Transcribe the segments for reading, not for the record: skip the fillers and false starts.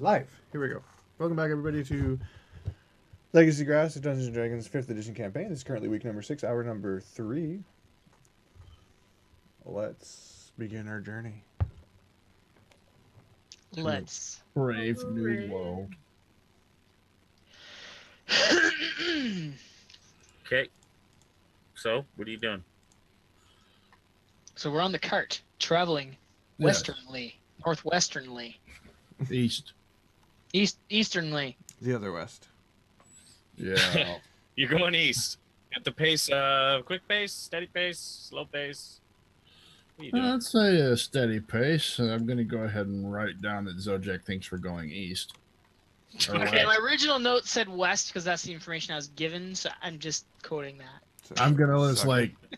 Live. Here we go. Welcome back, everybody, to Legacy Grass of Dungeons & Dragons 5th Edition campaign. This is currently week number 6, hour number 3. Let's begin our journey. Let's. Brave new world. Okay. So, what are you doing? So we're on the cart, traveling westernly, northwesternly, easternly. The other west. Yeah. You're going east. At the pace, quick pace, steady pace, slow pace. What are you doing? I'd say a steady pace. I'm going to go ahead and write down that Zojak thinks we're going east. Okay, my original note said west because that's the information I was given, so I'm just quoting that. So, I'm going to just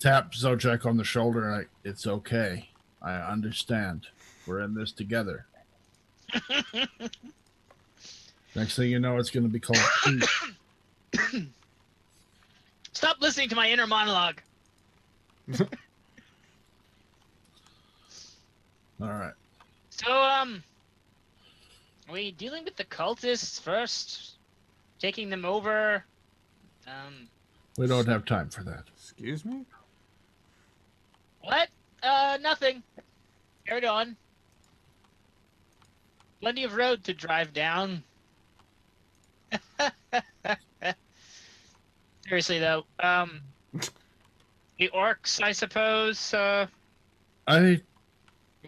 tap Zojak on the shoulder and it's okay. I understand. We're in this together. Next thing you know, it's going to be called east. Stop listening to my inner monologue. All right. So, are we dealing with the cultists first? Taking them over? We don't have time for that. Excuse me? What? Nothing. Carry on. Plenty of road to drive down. Seriously, though, the orcs, I suppose, we're going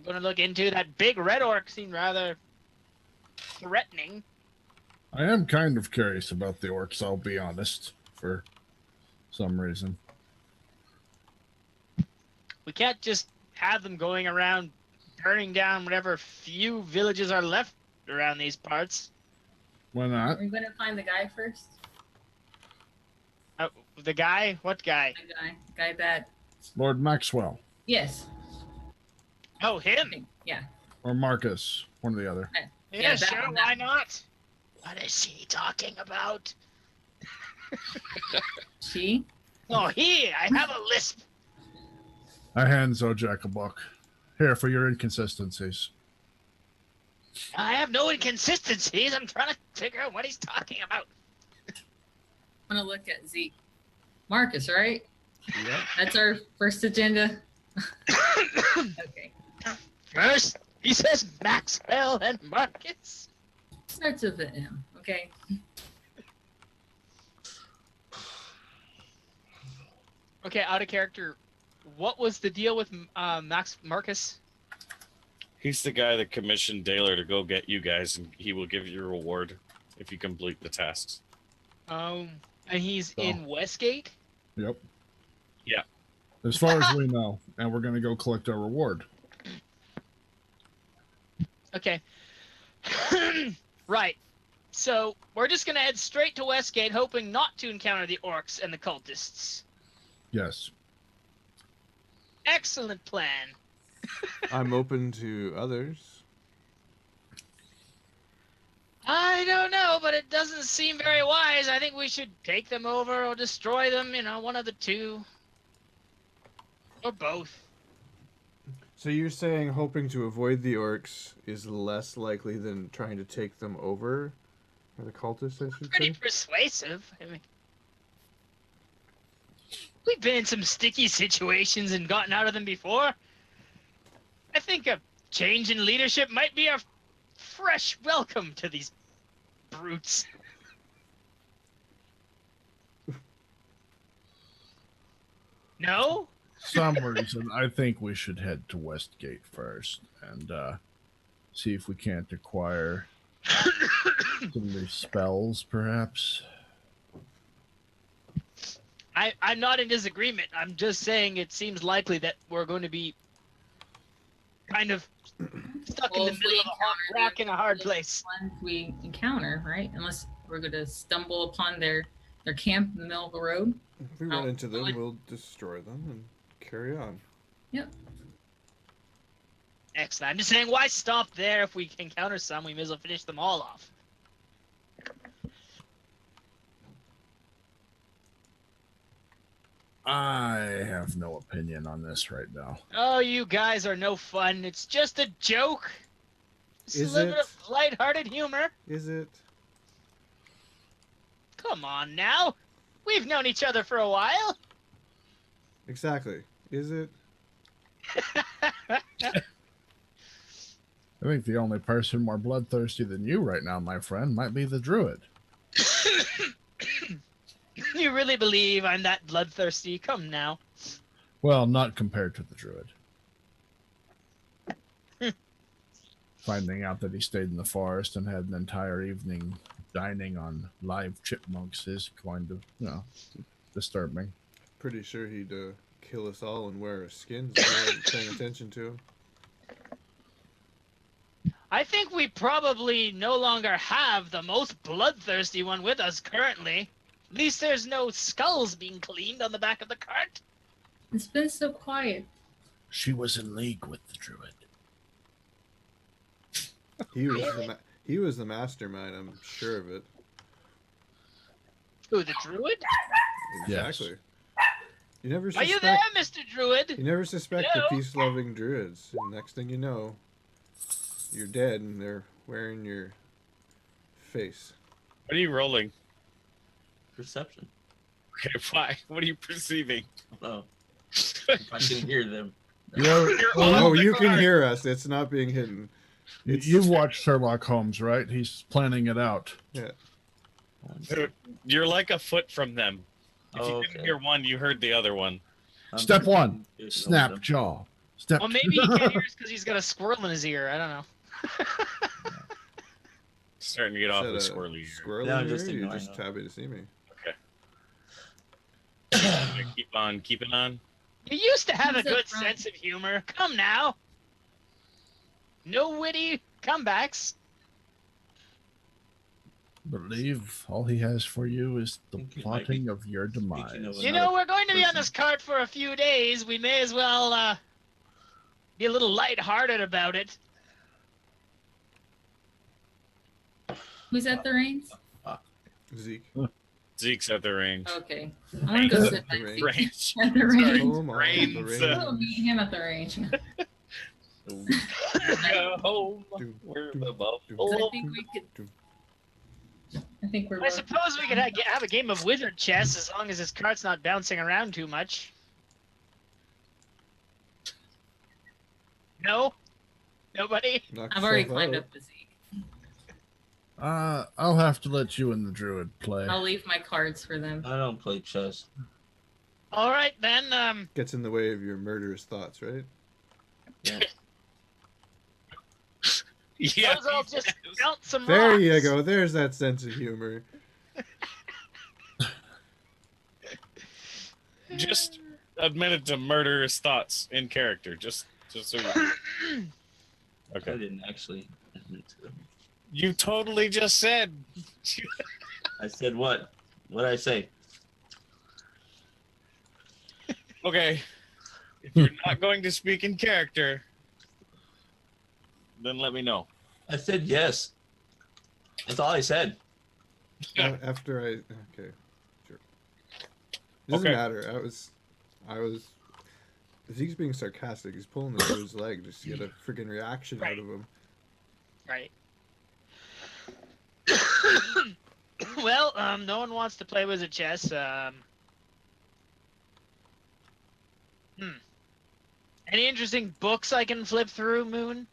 to look into. That big red orc seemed rather threatening. I am kind of curious about the orcs, I'll be honest, for some reason. We can't just have them going around burning down whatever few villages are left around these parts. Why not? Are we going to find the guy first? The guy? What guy? The guy that... Lord Maxwell. Yes. Oh, him? Yeah. Or Marcus. One or the other. Yeah, that sure, one, why not? What is he talking about? She? Oh, I have a lisp. I hand Zojak a book. Here, for your inconsistencies. I have no inconsistencies. I'm trying to figure out what he's talking about. I'm going to look at Zeke. Marcus, right? Yep. That's our first agenda. Okay. First, he says Maxwell and Marcus. Starts with an M, okay? Okay, out of character, what was the deal with Marcus? He's the guy that commissioned Daler to go get you guys, and he will give you a reward if you complete the tasks. And he's in Westgate? Yep. Yeah. As far as we know. And we're going to go collect our reward. Okay. Right. So, we're just going to head straight to Westgate, hoping not to encounter the orcs and the cultists. Yes. Excellent plan. I'm open to others. I don't know, but it doesn't seem very wise. I think we should take them over or destroy them, one of the two. Or both. So you're saying hoping to avoid the orcs is less likely than trying to take them over? Or the cultists, I should Pretty say? persuasive. I mean, we've been in some sticky situations and gotten out of them before. I think a change in leadership might be a fresh welcome to these brutes. No? Some reason, I think we should head to Westgate first and see if we can't acquire some of these spells, perhaps. I'm not in disagreement. I'm just saying it seems likely that we're going to be kind of stuck in the middle of a rock in a hard place. Ones we encounter, right? Unless we're going to stumble upon their camp in the middle of the road. If we run into them, we'll destroy them and carry on. Yep. Excellent. I'm just saying, why stop there? If we encounter some, we may as well finish them all off. I have no opinion on this right now. Oh, you guys are no fun. It's just a joke. Is Sliver it? of lighthearted humor. Is it? Come on now. We've known each other for a while. Exactly. Is it? I think the only person more bloodthirsty than you right now, my friend, might be the Druid. You really believe I'm that bloodthirsty? Come now. Well, not compared to the Druid. Finding out that he stayed in the forest and had an entire evening dining on live chipmunks is kind of, disturbing. Pretty sure he'd kill us all and wear our skins if we weren't paying attention to him. I think we probably no longer have the most bloodthirsty one with us currently. At least there's no skulls being cleaned on the back of the cart. It's been so quiet. She was in league with the Druid. He was the mastermind. I'm sure of it. Who, the Druid? Exactly. You never Are suspect. you there, Mr. Druid? You never suspect Hello? the peace-loving druids. And next thing you know, you're dead, and they're wearing your face. What are you rolling? Perception. Okay, why? What are you perceiving? Oh, if I can hear them. You're Oh, on the you can cart. hear us. It's not being hidden. You've watched Sherlock Holmes, right? He's planning it out. Yeah. Dude, you're like a foot from them. If you Oh, didn't okay. hear one, you heard the other one. Step one, There's no snap them. jaw. Step Well, maybe he can't hear us because he's got a squirrel in his ear. I don't know. Starting to get off Is the that a squirrely. squirrel Yeah, in I'm your just ear? You're ignoring just them. happy to see me. Keep on keeping on. You used to have a Who's up good front? sense of humor. Come now. No witty comebacks. believe all he has for you is the Think it might plotting of your demise. speaking of You know, we're going to be on this cart for a few days. We may as well be a little lighthearted about it. Who's at the reins? Zeke. Zeke's at the range. Okay. I want to go sit The by range. Zeke Range. at the range. Oh my, the Brains, range. I'll meet him at the range. Go home. Doom, We're doom, above. doom. I think we could. I think we're. I suppose we could have a game of wizard chess as long as this cart's not bouncing around too much. No? Nobody? Knock I've already yourself climbed out. up the Zeke. I'll have to let you and the Druid play. I'll leave my cards for them. I don't play chess. All right, then. Gets in the way of your murderous thoughts, right? Yeah. Yeah. Those all just bounce some There rocks. you go. There's that sense of humor. Just admitted to murderous thoughts in character. Just so you. I Okay. didn't actually admit to them. You totally just said. I said what? What did I say? Okay. If you're not going to speak in character, then let me know. I said yes. That's all I said. After I okay, sure. Doesn't Okay. matter. I was. Zeke's being sarcastic. He's pulling the dude's leg just to get a freaking reaction out of him. Right. Well, no one wants to play wizard chess. Any interesting books I can flip through, Moon?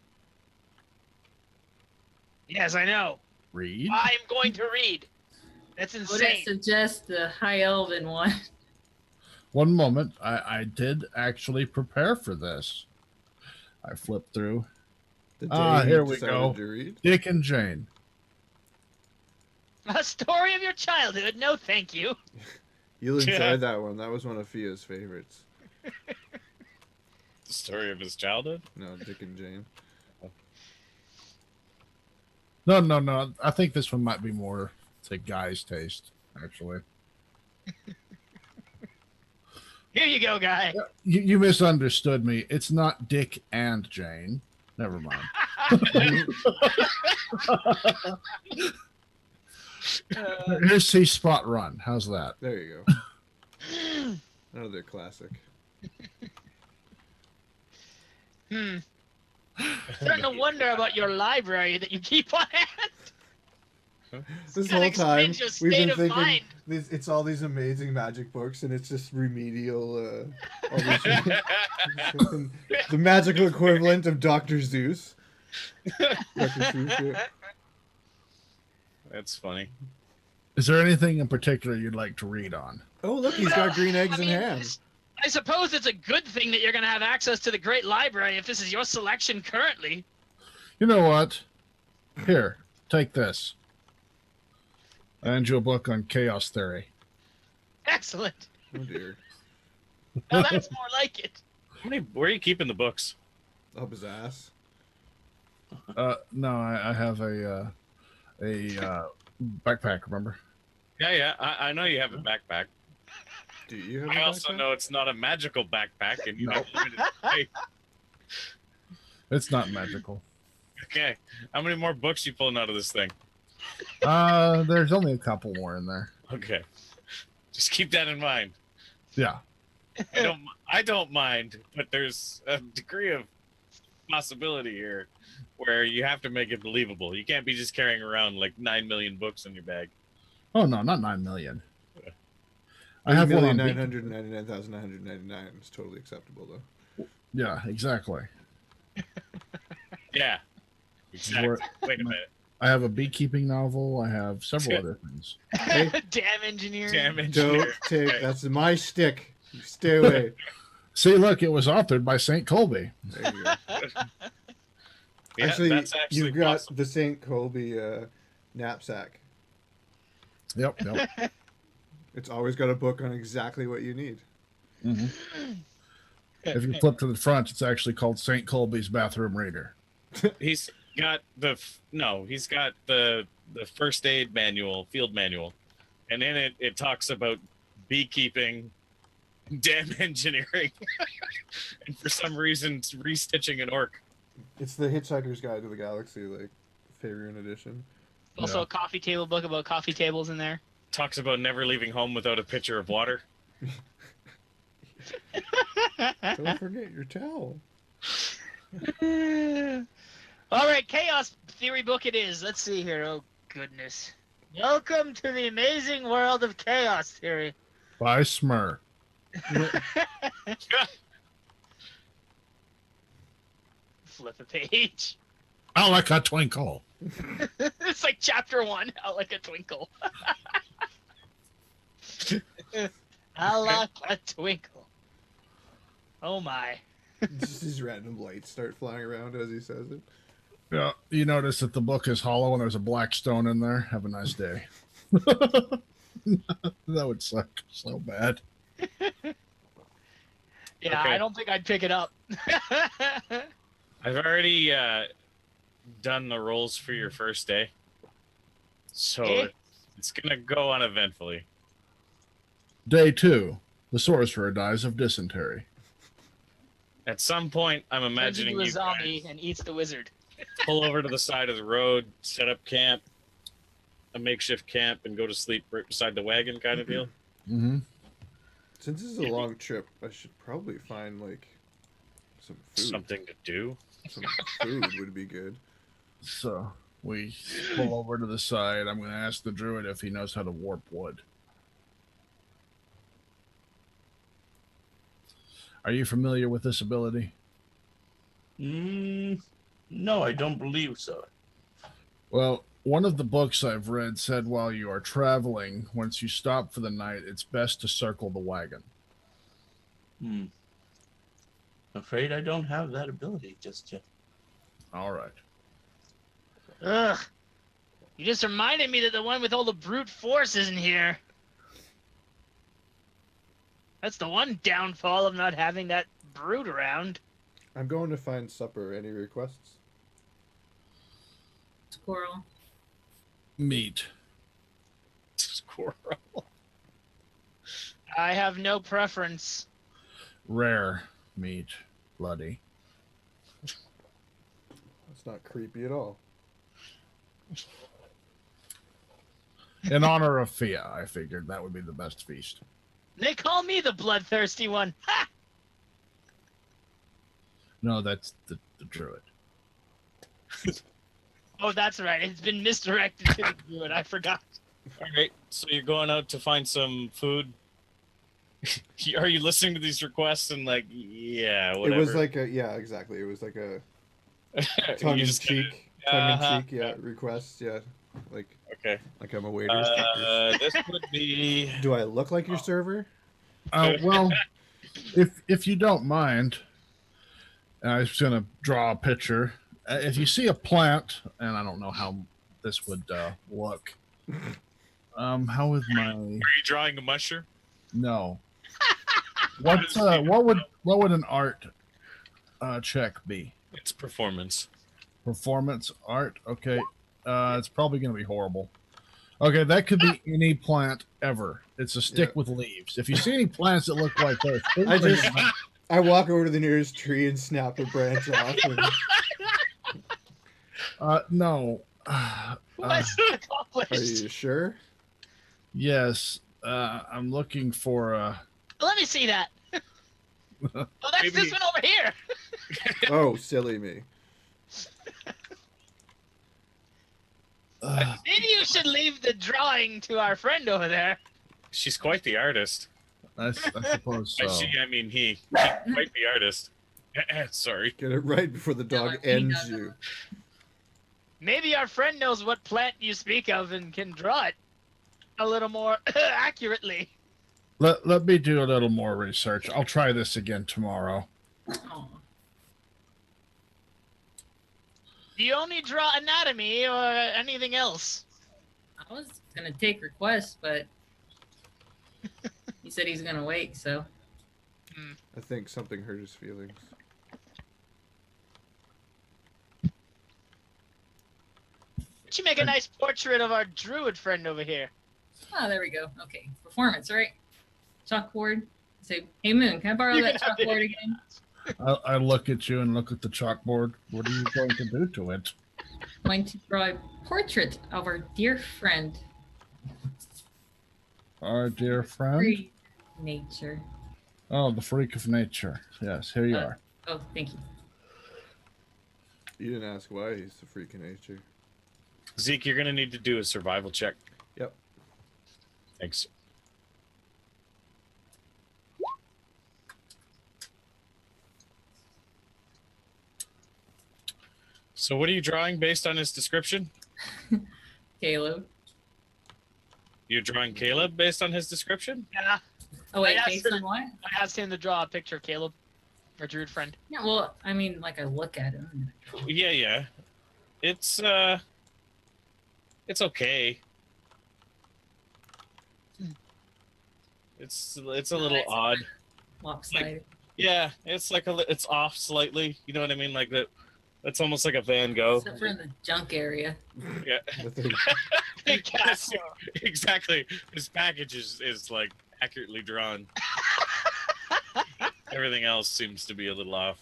Yes, I know. Read? I'm going to read. That's Would I insane. suggest the High Elven one? One moment. I did actually prepare for this. I flipped through The day Ah, he here we decided go. to read. Dick and Jane. A story of your childhood? No, thank you. You'll enjoy Yeah. that one. That was one of Fia's favorites. The story of his childhood? No, Dick and Jane. No. I think this one might be more to Guy's taste, actually. Here you go, guy. You misunderstood me. It's not Dick and Jane. Never mind. Here's C Spot Run. How's that? There you go. Another classic. Starting to wonder about your library that you keep on hand. This Kinda whole time, explains your we've state been of thinking mind. it's all these amazing magic books, and it's just remedial. All these the magical equivalent of Dr. Zeus. Dr. Seuss, yeah. That's funny. Is there anything in particular you'd like to read on? Oh, look, he's got green eggs I in mean, ham. I suppose it's a good thing that you're going to have access to the Great Library if this is your selection currently. You know what? Here, take this. I hand you a book on chaos theory. Excellent. Oh dear, Now that's more like it. Where are you keeping the books? up his ass. No, I have a backpack. Remember? Yeah, I know you have a backpack. Do you have? I a also backpack? know it's not a magical backpack, and you No. have limited space. It's not magical. Okay, how many more books you pulling out of this thing? There's only a couple more in there. Okay, just keep that in mind. Yeah. I don't mind, but there's a degree of possibility here where you have to make it believable. You can't be just carrying around like 9 million books in your bag. Oh no, not 9 million. I have one on 999,999. It's totally acceptable though. Yeah, exactly. Yeah, exactly. Where- Wait a minute. I have a beekeeping novel. I have several other things. Damn engineer. Damn Don't engineer. take. Okay. That's my stick. You stay away. See, look, it was authored by St. Colby. There you go. Yeah, actually, that's actually you've got possible. the St. Colby knapsack. Yep. It's always got a book on exactly what you need. hmm If you flip to the front, it's actually called St. Colby's Bathroom Reader. He's got he's got the first aid manual, field manual, and in it talks about beekeeping, dam engineering, and for some reason restitching an orc. It's the Hitchhiker's Guide to the Galaxy, like Fabian edition. Also a coffee table book about coffee tables in there. Talks about never leaving home without a pitcher of water. Don't forget your towel. All right, Chaos Theory book it is. Let's see here. Oh, goodness. Welcome to the amazing world of Chaos Theory. By Smur. Flip a page. I like a twinkle. It's like chapter 1, out like a twinkle. I like a twinkle. Oh my. Just these random lights start flying around as he says it. Yeah, you notice that the book is hollow and there's a black stone in there. Have a nice day. That would suck so bad. Yeah, Okay. I don't think I'd pick it up. I've already done the rolls for your first day, so Okay. it's gonna go uneventfully. Day 2. The sorcerer dies of dysentery. At some point, I'm Turns imagining into a you zombie guys and eats the wizard. pull over to the side of the road, set up camp, a makeshift camp, and go to sleep right beside the wagon, kind of deal. Mm-hmm. Since this is a long trip, I should probably find like some food. Something to do. Some food would be good. So we pull over to the side. I'm going to ask the druid if he knows how to warp wood. Are you familiar with this ability? No, I don't believe so. Well, one of the books I've read said while you are traveling, once you stop for the night, it's best to circle the wagon. Afraid I don't have that ability just yet. All right. Ugh. You just reminded me that the one with all the brute force isn't here. That's the one downfall of not having that brute around. I'm going to find supper. Any requests? Squirrel. Meat. Squirrel. I have no preference. Rare meat. Bloody. That's not creepy at all. In honor of Fia, I figured that would be the best feast. They call me the bloodthirsty one. Ha! No, that's the druid. Oh, that's right. It's been misdirected to the Druid. I forgot. All right, so you're going out to find some food. Are you listening to these requests and like, yeah, whatever? It was like a exactly. It was like a You tongue in just kinda- cheek, request, like Okay. like I'm a waiter. This would be. Do I look like your server? Well, if you don't mind, I was going to draw a picture. If you see a plant, and I don't know how this would look. How is my? Are you drawing a mushroom? No. What would an art check be? It's performance. Performance art. Okay. It's probably going to be horrible. Okay, that could be any plant ever. It's a stick with leaves. If you see any plants that look like this, I walk over to the nearest tree and snap a branch off. No. Quest Are accomplished. you sure? Yes. I'm looking for Let me see that. Oh, that's Maybe- this one over here. Oh, silly me. Maybe you should leave the drawing to our friend over there. She's quite the artist. I suppose so. I mean, he quite the artist. Sorry. Get it right before the dog like he ends does. you. Maybe our friend knows what plant you speak of and can draw it a little more accurately. Let me do a little more research. I'll try this again tomorrow. Oh, Do you only draw anatomy or anything else? I was gonna take requests, but he said he's gonna wait. So I think something hurt his feelings. You make a nice portrait of our druid friend over here. there we go. Okay, performance, right? Chalkboard. Say, hey Moon, can I borrow You that can have it. chalkboard again? I look at you and look at the chalkboard. What are you going to do to it? I'm going to draw a portrait of our dear friend. Our dear friend. Free nature. Oh, the freak of nature. Yes, here you are. Oh, thank you. You didn't ask why he's a freak of nature. Zeke, you're gonna need to do a survival check. Yep. Thanks. So what are you drawing based on his description? Caleb. You're drawing Caleb based on his description? Yeah, Oh wait, I based asked on what? I asked him to draw a picture of Caleb, our druid friend. Yeah, well, I mean, like I look at him. Yeah. It's okay. It's a little It's odd. Lopsided. Yeah, it's like it's off slightly. You know what I mean? Like that. That's almost like a Van Gogh. Except for in the junk area. Yeah. I think Picasso. Exactly. His package is like accurately drawn. Everything else seems to be a little off.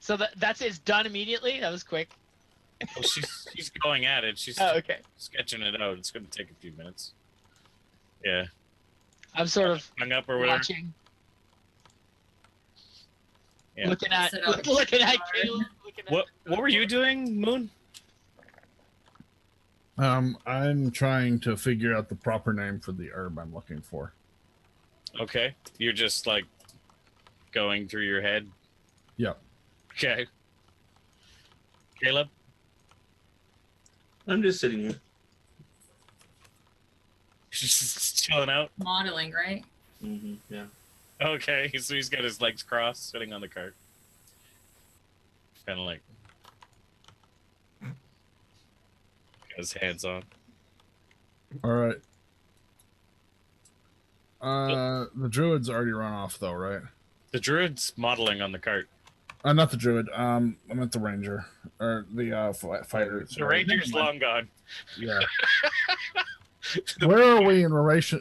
So that's it's done immediately. That was quick. Well, she's going at it. She's Oh, okay. sketching it out. It's going to take a few minutes. Yeah. I'm sort of Hung up or whatever. watching, Yeah. looking at Set up. looking at Caleb. Looking at What were you doing, Moon? I'm trying to figure out the proper name for the herb I'm looking for. Okay. You're just like going through your head. Yep. Okay. Caleb? I'm just sitting here. Just chilling out. Modeling, right? Yeah. Okay, so he's got his legs crossed, sitting on the cart. Kind of like got his hands on. All right. The druid's already run off though, right? The druid's modeling on the cart. Not the druid. I meant the ranger or the fighter. The ranger's long gone. Yeah. Where are we in relation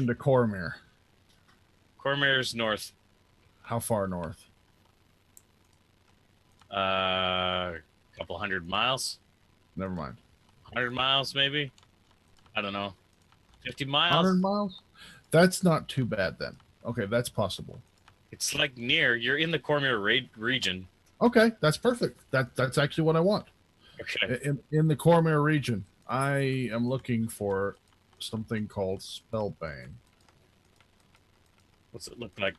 to Cormyr? Cormyr's north. How far north? A couple 100 miles. Never mind. 100 miles, maybe. I don't know. 50 miles. 100 miles? That's not too bad then. Okay, that's possible. It's like near. You're in the Cormier region. Okay, that's perfect. That's actually what I want. Okay. In the Cormier region, I am looking for something called Spellbane. What's it look like?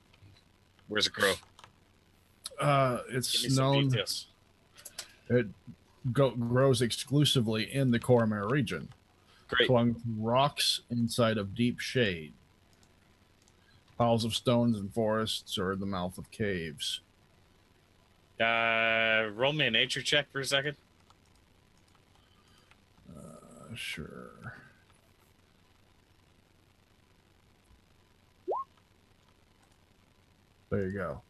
Where's it grow? Give It's me some known. details. It grows exclusively in the Cormier region. Great. Clung to rocks inside of deep shade. Piles of stones and forests or the mouth of caves. Roll me a nature check for a second. Sure. There you go.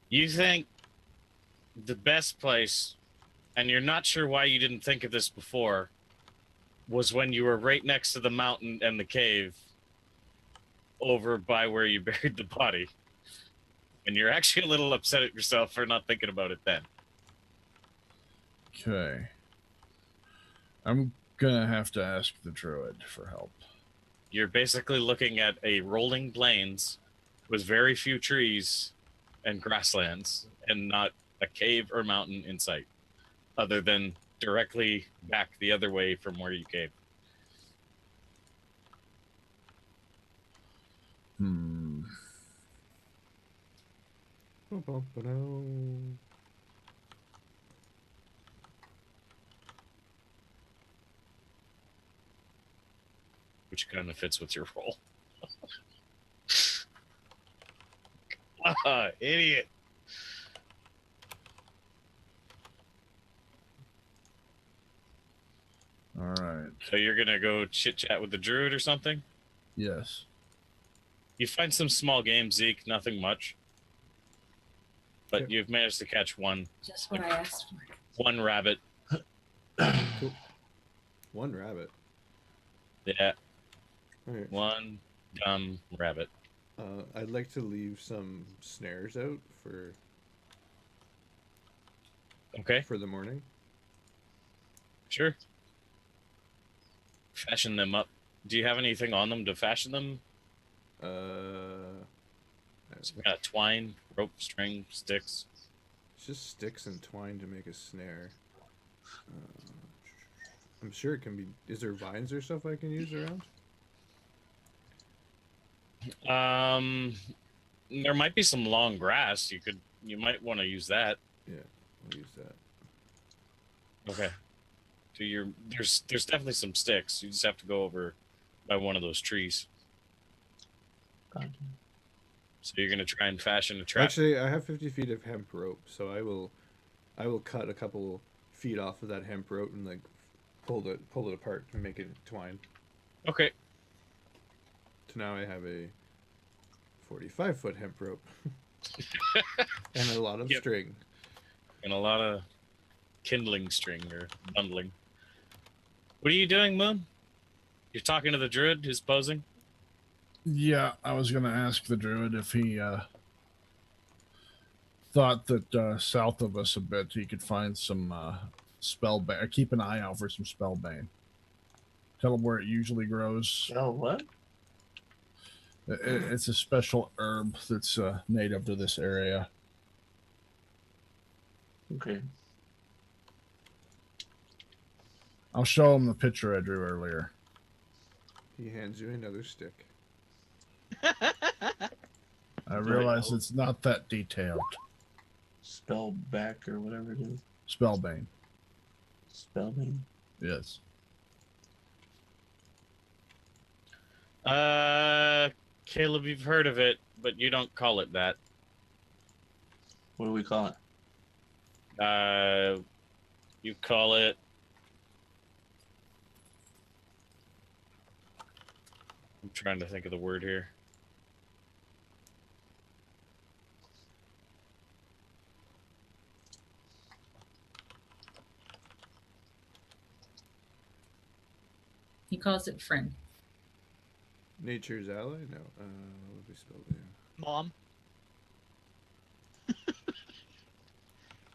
You think the best place, and you're not sure why you didn't think of this before, was when you were right next to the mountain and the cave over by where you buried the body. And you're actually a little upset at yourself for not thinking about it then. Okay. I'm gonna have to ask the Druid for help. You're basically looking at a rolling plains with very few trees and grasslands and not a cave or mountain in sight, other than directly back the other way from where you came. Which kind of fits with your role. Idiot. All right. So you're gonna go chit chat with the druid or something? Yes. You find some small game, Zeke, nothing much. But Yep. you've managed to catch one Just what I asked for. one rabbit. Cool. One rabbit. Yeah, All right. one dumb rabbit. I'd like to leave some snares out Okay, for the morning. sure. Fashion them up. Do you have anything on them to fashion them? Some kind of twine, rope, string, sticks. It's just sticks and twine to make a snare. I'm sure it can be. Is there vines or stuff I can use around? There might be some long grass. You might want to use that. Yeah, I'll use that. Okay. So there's definitely some sticks. You just have to go over by one of those trees. Gotcha. So you're gonna try and fashion a trap. Actually, I have 50 feet of hemp rope, so I will cut a couple feet off of that hemp rope and like pull it apart and make it twine. Okay. So now I have a 45-foot hemp rope and a lot of Yep. string. And a lot of kindling string or bundling. What are you doing, Moon? You're talking to the druid who's posing? Yeah, I was gonna ask the Druid if he thought that south of us a bit he could find some spellbane. Keep an eye out for some spellbane. Tell him where it usually grows. Oh, what? It's a special herb that's native to this area. Okay. I'll show him the picture I drew earlier. He hands you another stick. I realize it's not that detailed. Spell back or whatever it is. Spellbane. Spellbane. Yes. Caleb, you've heard of it, but you don't call it that. What do we call it? You call it. I'm trying to think of the word here. He calls it friend. Nature's ally? No. What would we spell there? Mom.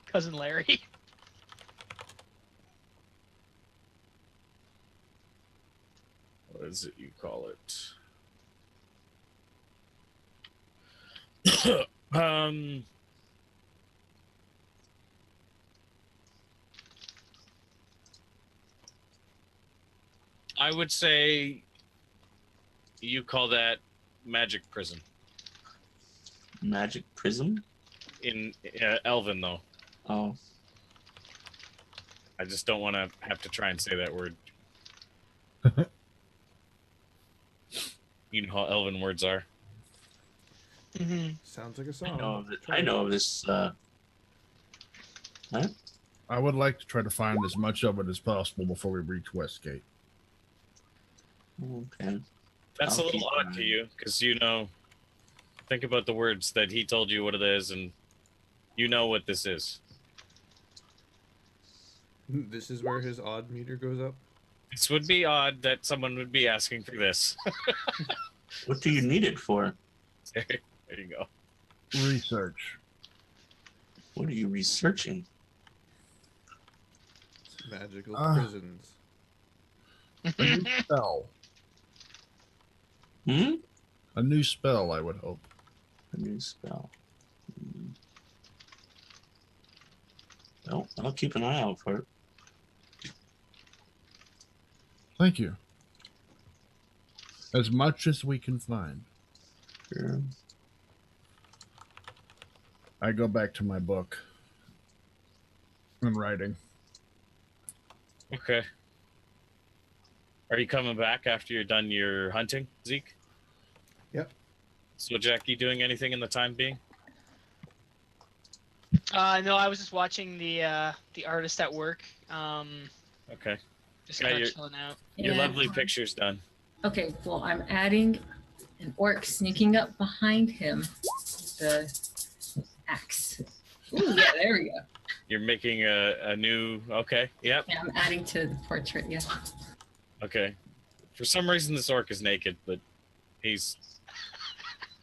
Cousin Larry. What is it you call it? I would say you call that magic prison. Magic prism? In Elven, though. Oh. I just don't want to have to try and say that word. You know how Elven words are. Sounds like a I song. know of it. I know of this. I would like to try to find as much of it as possible before we reach Westgate. Okay. That's I'll a little keep odd an to eye. you, because think about the words that he told you what it is, and you know what this is. This is where his odd meter goes up. This would be odd that someone would be asking for this. What do you need it for? There you go. Research. What are you researching? Magical prisons. A new spell. Hmm? A new spell, I would hope. A new spell. Well, I'll keep an eye out for it. Thank you. As much as we can find. Sure. I go back to my book and writing. Okay. Are you coming back after you're done your hunting, Zeke? Yep. So, Jack, you doing anything in the time being? No, I was just watching the artist at work. Okay. Just Yeah, kind you're- of chilling out. Your Yeah. lovely picture's done. Okay, well, I'm adding an orc sneaking up behind him with the axe. Ooh, yeah, there we go. You're making a new... Okay, yep. Yeah, I'm adding to the portrait, yeah. Okay. For some reason, this orc is naked, but he's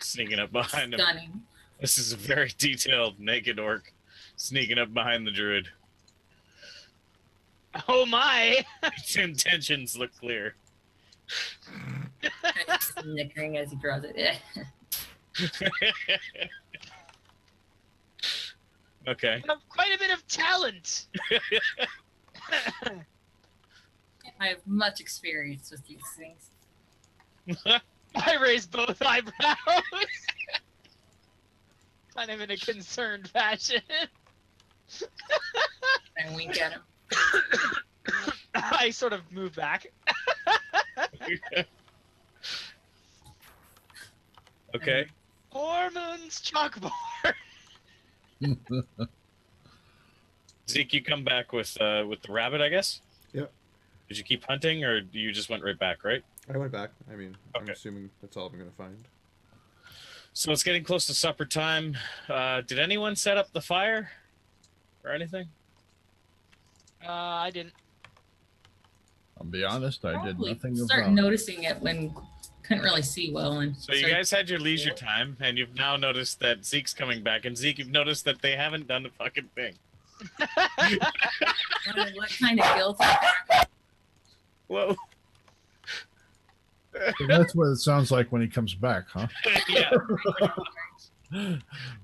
sneaking up behind him. Stunning. This is a very detailed naked orc sneaking up behind the druid. Oh my! Its intentions look clear. Snickering as he draws it. Okay. You have quite a bit of talent. I have much experience with these things. I raised both eyebrows. Kind of in a concerned fashion. And wink at him. I sort of move back. Okay. Ormond's chalkboard. Zeke, you come back with the rabbit, I guess? Yep. Did you keep hunting, or you just went right back, right? I went back. I mean, I'm Okay. assuming that's all I'm going to find. So it's getting close to supper time. Did anyone set up the fire or anything? I didn't. I'll be honest, I did Probably nothing of start value. noticing it when couldn't really see well. And So you started- guys had your leisure time, and you've now noticed that Zeke's coming back, and Zeke, you've noticed that they haven't done the fucking thing. what kind of guilt? Whoa. So that's what it sounds like when he comes back, huh? Yeah.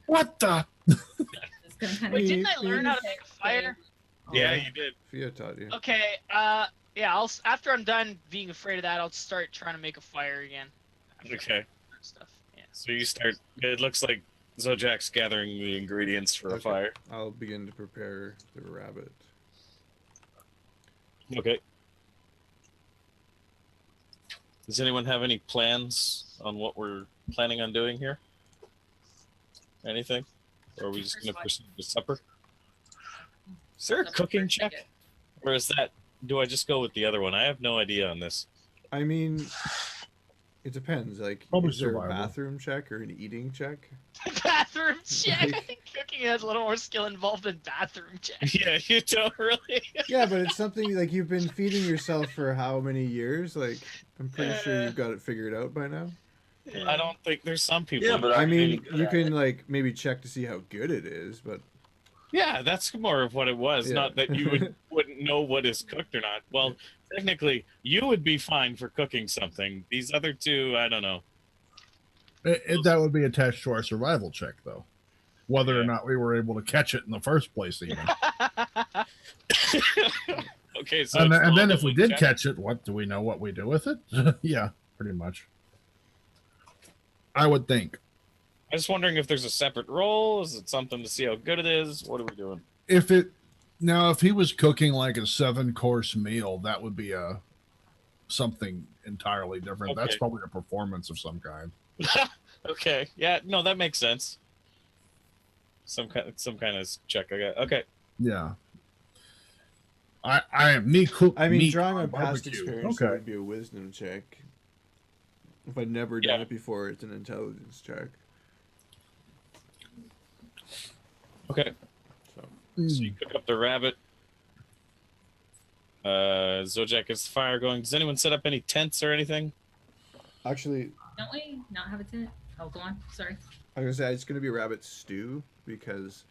What the? It's gonna kind Wait, of didn't I learn how to make a fire? Yeah, you did. Fia taught you. Okay, yeah, after I'm done being afraid of that, I'll start trying to make a fire again. Okay. Stuff. Yeah. So you start. It looks like Zojak's gathering the ingredients for a Okay. fire. I'll begin to prepare the rabbit. Okay. Does anyone have any plans on what we're planning on doing here? Anything? Or are we just going to proceed with supper? Is there a cooking check? Or is that, do I just go with the other one? I have no idea on this. I mean, it depends. Like, Probably is there a survival. bathroom check or an eating check? Bathroom check. I think cooking has a little more skill involved than bathroom check. Yeah, you don't really. Yeah, but it's something like you've been feeding yourself for how many years? Like, I'm pretty sure you've got it figured out by now. I don't think there's some people. Yeah, but I I'm mean, really good you at can it. like maybe check to see how good it is, but Yeah, that's more of what it was. Yeah. Not that you wouldn't know what is cooked or not. Well, technically, you would be fine for cooking something. These other two, I don't know. That would be attached to our survival check, though. Whether or Yeah. not we were able to catch it in the first place, even. Okay, so and it's then all if we the did check. catch it, what do we know what we do with it? Yeah, pretty much. I would think. I'm just wondering if there's a separate roll. Is it something to see how good it is? What are we doing? If he was cooking like a 7-course meal, that would be something entirely different. That's Okay. probably a performance of some kind. Okay, yeah, no, that makes sense. Some kind of check. I got. Okay, Yeah. I am me cook. I mean, meat drawing on on past barbecue. experience, it Okay. would be a wisdom check. If I'd never done Yeah. it before, it's an intelligence check. okay. So So you cook up the rabbit. Zojak gets the fire going. Does anyone set up any tents or anything? actually, Don't we not have a tent? Oh, go on. Sorry. I was gonna say it's gonna be rabbit stew because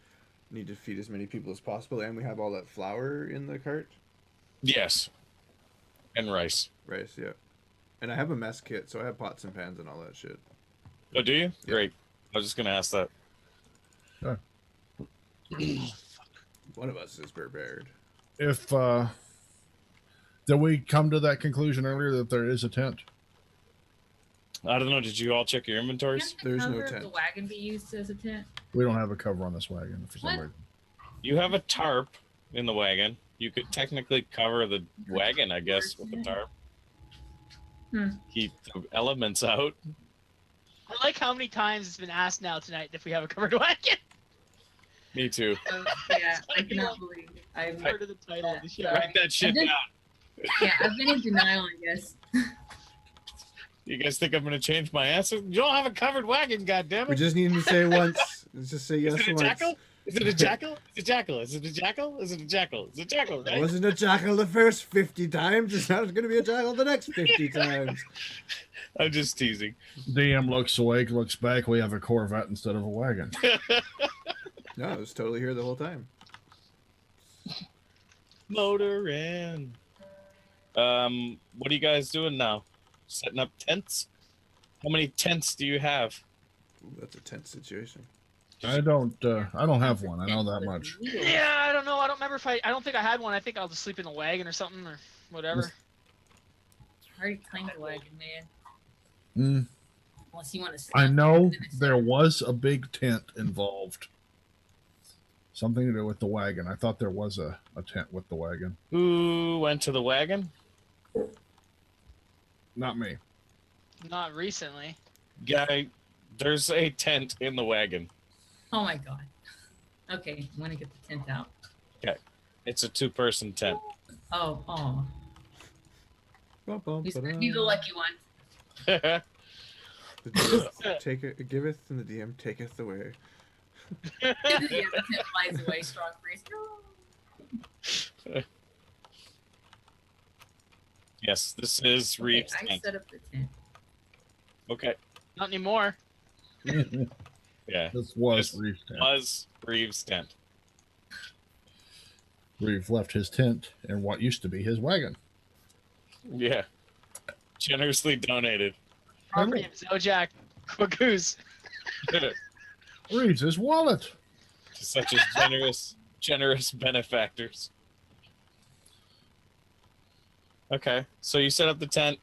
we need to feed as many people as possible, and we have all that flour in the cart. Yes. And rice. Rice, yeah. And I have a mess kit, so I have pots and pans and all that shit. Oh, do you? Yeah. Great. I was just gonna ask that. One of us is barbarian. If did we come to that conclusion earlier that there is a tent? I don't know. Did you all check your inventories? Can the There's no cover of tent. the wagon be used as a tent? We don't have a cover on this wagon for some What? reason. You have a tarp in the wagon. You could technically cover the wagon, I guess, with the tarp. Keep the elements out. I like how many times it's been asked now tonight if we have a covered wagon. Me too. Oh, yeah, I cannot believe it. I'm, Part of the title of the show. Write that shit did- down. yeah, I've been in denial, I guess. You guys think I'm gonna change my answer? You don't have a covered wagon, goddammit. We just need to say once. Let's just say yes Is it a once. jackal? Is it a jackal? Is it a jackal? Is it a jackal? Is it a jackal? Is it a jackal, It right? wasn't a jackal the first 50 times. It's not going to be a jackal the next 50 times. I'm just teasing. DM looks awake, looks back. We have a Corvette instead of a wagon. No, I was totally here the whole time. Motor in. What are you guys doing now? Setting up tents? How many tents do you have? Ooh, that's a tense situation. I don't have one. I know that much. Yeah, I don't know. I don't remember if I don't think I had one. I think I'll just sleep in the wagon or something or whatever. Already claimed the wagon, man. Mm, Unless you want to. I know there was a big tent involved. Something to do with the wagon. I thought there was a tent with the wagon. Who went to the wagon? Not me. Not recently. Guy, there's a tent in the wagon. Oh my god. Okay, I'm gonna get the tent out. It's a 2-person tent. Oh. Bum, bum, He's ba-dum. the lucky one. The DM giveth and the DM taketh away. Yeah, the tent flies away, strong breeze. No. Yes, this is Okay, Reeves' I tent. set up the tent. Okay. Not anymore. Yeah. This was This Reeve's tent. Was Reeves' tent. Reeve left his tent in what used to be his wagon. Yeah. Generously donated. Property of Zojak, Quaguz. Reeves, his wallet. Such as generous benefactors. Okay, so you set up the tent.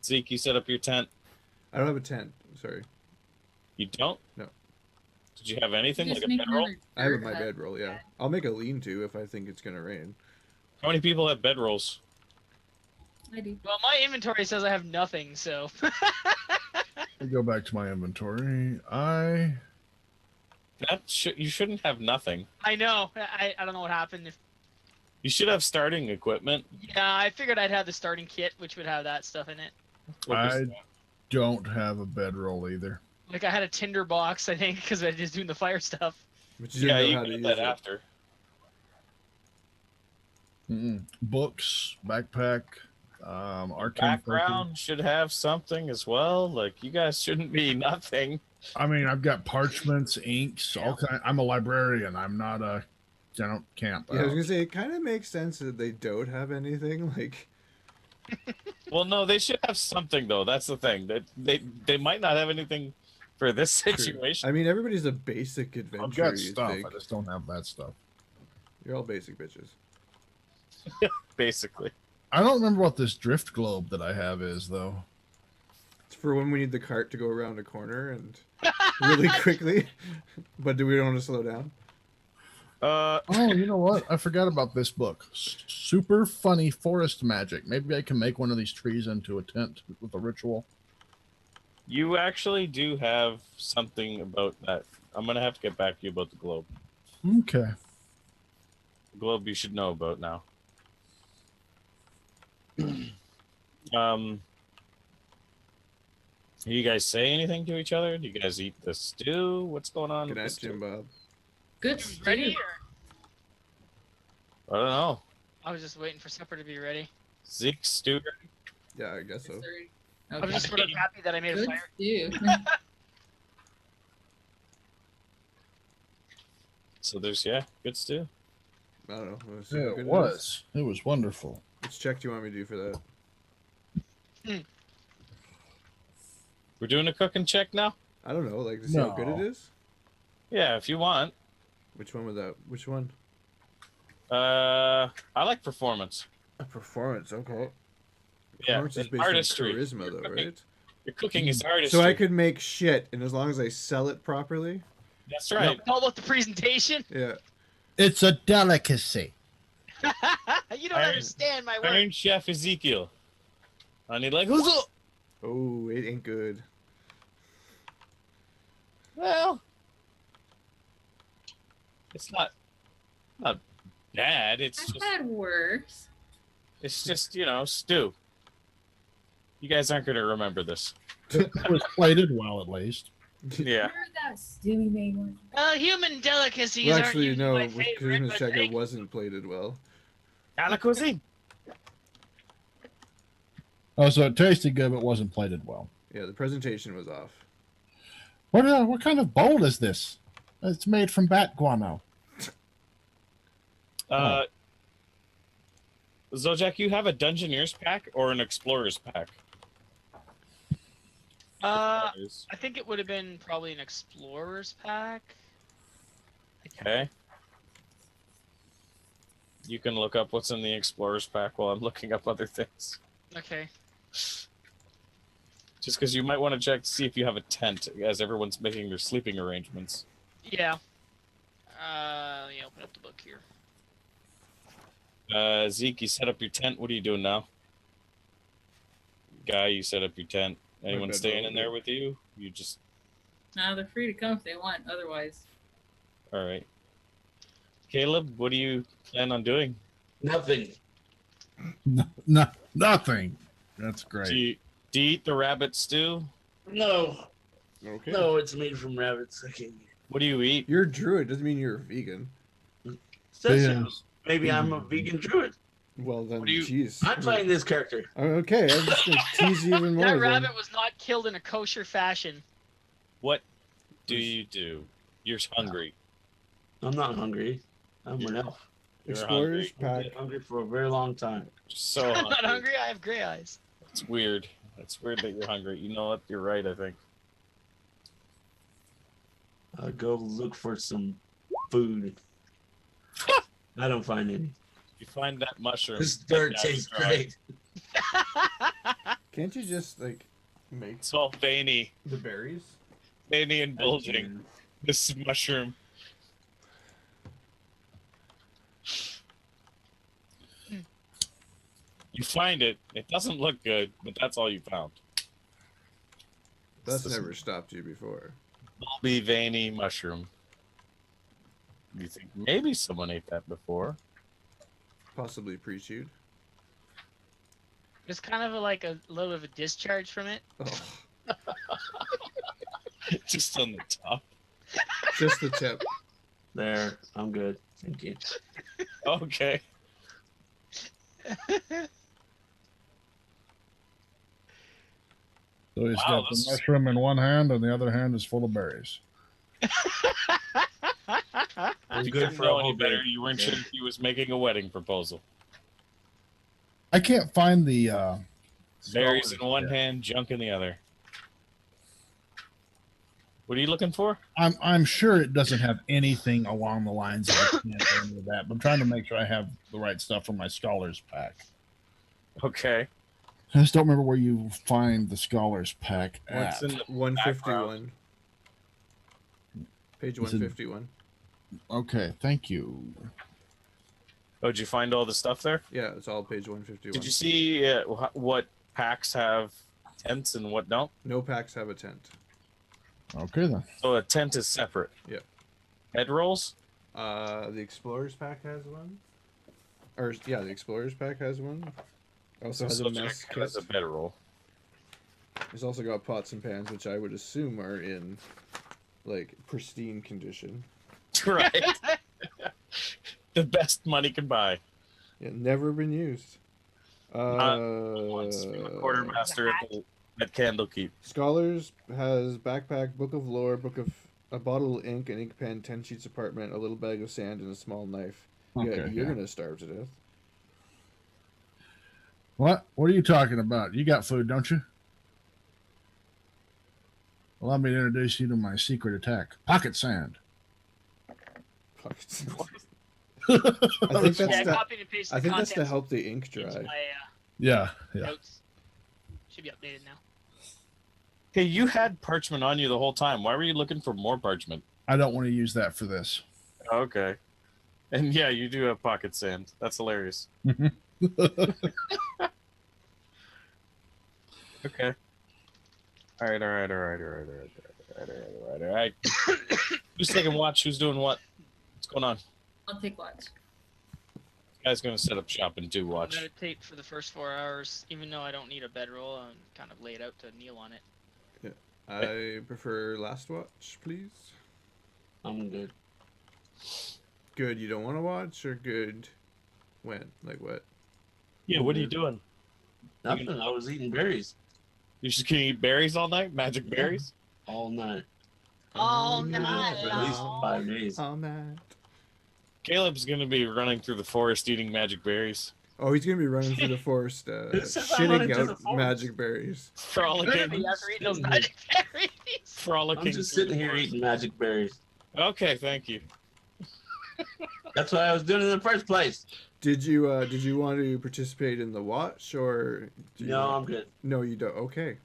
Zeke, you set up your tent. I don't have a tent. Sorry. You don't? No. Did you have anything Just like a make bedroll? another I have dirt my hut. bedroll, yeah. I'll make a lean-to if I think it's going to rain. How many people have bedrolls? I do. Well, my inventory says I have nothing, so. Let me go back to my inventory. You shouldn't have nothing. I know. I don't know what happened. You should have starting equipment. Yeah, I figured I'd have the starting kit, which would have that stuff in it. I don't have a bedroll either. Like I had a tinder box, I think, because I was just doing the fire stuff. But you Yeah, didn't you know how to get use that it. after. Books, backpack, arcane Background should have something as well. Like you guys shouldn't be nothing. filter. I mean, I've got parchments, inks, all kind. I'm a librarian. I'm not a. I don't camp. Yeah, I was out. going to say, it kind of makes sense that they don't have anything. Like, Well, no, they should have something though. That's the thing. That they might not have anything for this situation. I mean, everybody's a basic I've adventurer. got You stuff. think I just don't have that stuff. you're all basic bitches. Basically. I don't remember what this drift globe that I have is, though. It's for when we need the cart to go around a corner and really quickly. But do we want to slow down? Oh, you know what? I forgot about this book. Super funny forest magic. Maybe I can make one of these trees into a tent with a ritual. You actually do have something about that. I'm gonna have to get back to you about the globe. Okay. The globe you should know about now. Do you guys say anything to each other? Do you guys eat the stew? What's going on? Good with night, the stew? Jim Bob. Good Ready? stew. Or... I don't know. I was just waiting for supper to be ready. Zeke stew. Yeah, I guess so. I was Okay. just sort of happy that I made a Good fire. stew. So there's good stew. I don't know. It was Yeah, super it good. was. It was wonderful. Which check do you want me to do for that? We're doing a cooking check now? I don't know, like to see how good it No. is. Yeah, if you want. Which one was that? Which one? I like performance. A performance. Okay. Yeah, Performance is and based artistry. on charisma, though, right? Your cooking is artistry. So I could make shit, and as long as I sell it properly, That's right. It's all about the presentation. yeah. It's a delicacy. You don't understand my work. Iron Chef Ezekiel. And he like, who's up? Oh, it ain't good. Well, it's not bad. It's I've just had worse. stew. You guys aren't gonna remember this. It was plated well, at least. Yeah. Remember that stew made one? Well, human delicacies Well, aren't actually, usually no. my With favorite, Christmas but check, they- it wasn't plated well. À la cuisine. Oh, so it tasted good, but wasn't plated well. Yeah, the presentation was off. What kind of bowl is this? It's made from bat guano. Zojak, you have a Dungeoneer's pack or an Explorer's pack? I think it would have been probably an explorer's pack. Okay. You can look up what's in the Explorer's pack while I'm looking up other things. Okay. Just because you might want to check to see if you have a tent as everyone's making their sleeping arrangements. Yeah. Let me open up the book here. Zeke, you set up your tent. What are you doing now? Guy, you set up your tent. Anyone bed staying roll, in there with you? You just... No, they're free to come if they want. Otherwise, All right. Caleb, what do you plan on doing? Nothing. No, nothing. That's Do great. you eat the rabbit stew? No. Okay. No, it's made from rabbits. I can't eat it. What do you eat? You're a druid. Doesn't mean you're a vegan. Says so. Yes. Maybe I'm a vegan druid. Well, then, What do you- jeez. I'm playing this character. Okay, I'm just going to tease you even more. That then. rabbit was not killed in a kosher fashion. What do you do? You're hungry. I'm not hungry. I'm an elf. You're Explorer's I've pack. been hungry for a very long time. So I'm not hungry. I have gray eyes. It's weird. It's weird that you're hungry. You know what? You're right, I think. I'll go look for some food. I don't find any. You find that mushroom. This dirt Yeah, tastes it's right. great. Can't you just, like, make It's all veiny. the berries? Veiny and bulging. This mushroom. You find it. It doesn't look good, but that's all you found. That's never stopped you before. Bulby, veiny mushroom. You think maybe someone ate that before? Possibly pre-chewed. There's kind of like a little bit of a discharge from it. Oh, Just on the top. just the tip. There, I'm good. Thank you. Okay. So he's Wow, got this the is- mushroom in one hand, and the other hand is full of berries. I'm If you good didn't for a know whole any better, day. you weren't sure if he was making a wedding proposal. I can't find the Berries in skull one yet. hand, junk in the other. What are you looking for? I'm sure it doesn't have anything along the lines of any of that, but I'm trying to make sure I have the right stuff for my scholars pack. Okay. I just don't remember where you find the scholars pack What's at. in the 151. Page It's in- 151. Okay, thank you. Oh, did you find all the stuff there? Yeah, it's all page 151. Did you see what packs have tents and what don't? No packs have a tent. Okay then. So a tent is separate. Yep. Bedrolls? The Explorers pack has one. Or yeah, the Explorers pack has one. Also has a mess Zojak has kit. a bedroll. It's also got pots and pans, which I would assume are in like pristine condition. Right. The best money can buy. Yeah, never been used. Once from a quartermaster at Candlekeep. Scholars has backpack, book of lore, a bottle of ink, an ink pen, 10 sheets of parchment, a little bag of sand, and a small knife. You're gonna starve to death. What are you talking about? You got food, don't you? Allow me to introduce you to my secret attack, pocket sand. Pockets. Yeah, I think that's copy and paste the I think that's to contents help the ink into dry. my yeah. notes. Should be updated now. Hey, you had parchment on you the whole time. Why were you looking for more parchment? I don't want to use that for this. Okay. And yeah, you do have pocket sand. That's hilarious. Okay. All right. Who's taking watch? Who's doing what? What's going on? I'll take watch. Guy's gonna set up shop and do I'll watch. meditate for the first 4 hours, even though I don't need a bedroll, and kind of lay it out to kneel on it. I prefer last watch, please. I'm good. Good, you don't want to watch, or good when? Like what? Yeah, what are you doing? Nothing. I was eating berries You just gonna eat berries all night? Magic Yeah. berries? all night. All Yeah, night For at least long. 5 days. All night. Caleb's gonna be running through the forest eating magic berries. Oh, he's gonna be running through the forest, It says I'm running shitting through the out forest. magic berries. Frolicking. After eating those magic berries. Frolicking. I'm just through sitting the here forest. eating magic berries. Okay, thank you. That's what I was doing in the first place. Did you want to participate in the watch, or do you No, want- I'm good. No, you don't. Okay.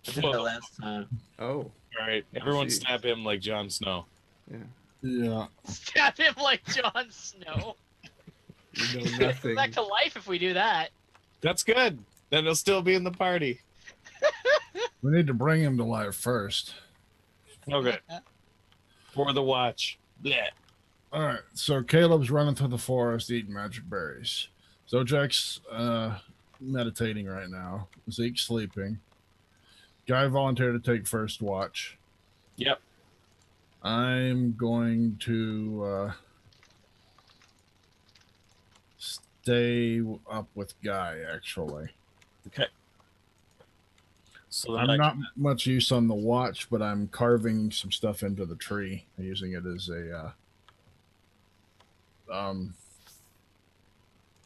I did that last time. Oh, All right, everyone see. stab him like Jon Snow. yeah. Yeah. Stab him like Jon Snow. You know nothing. Back to life if we do that. That's good. Then he'll still be in the party. We need to bring him to life first. Okay. For the watch. Yeah. All right. So Caleb's running through the forest eating magic berries. Zojak's meditating right now. Zeke's sleeping. Guy volunteered to take first watch. Yep. I'm going to stay up with Guy, actually. Okay. So then I'm I- not much use on the watch, but I'm carving some stuff into the tree, using it as a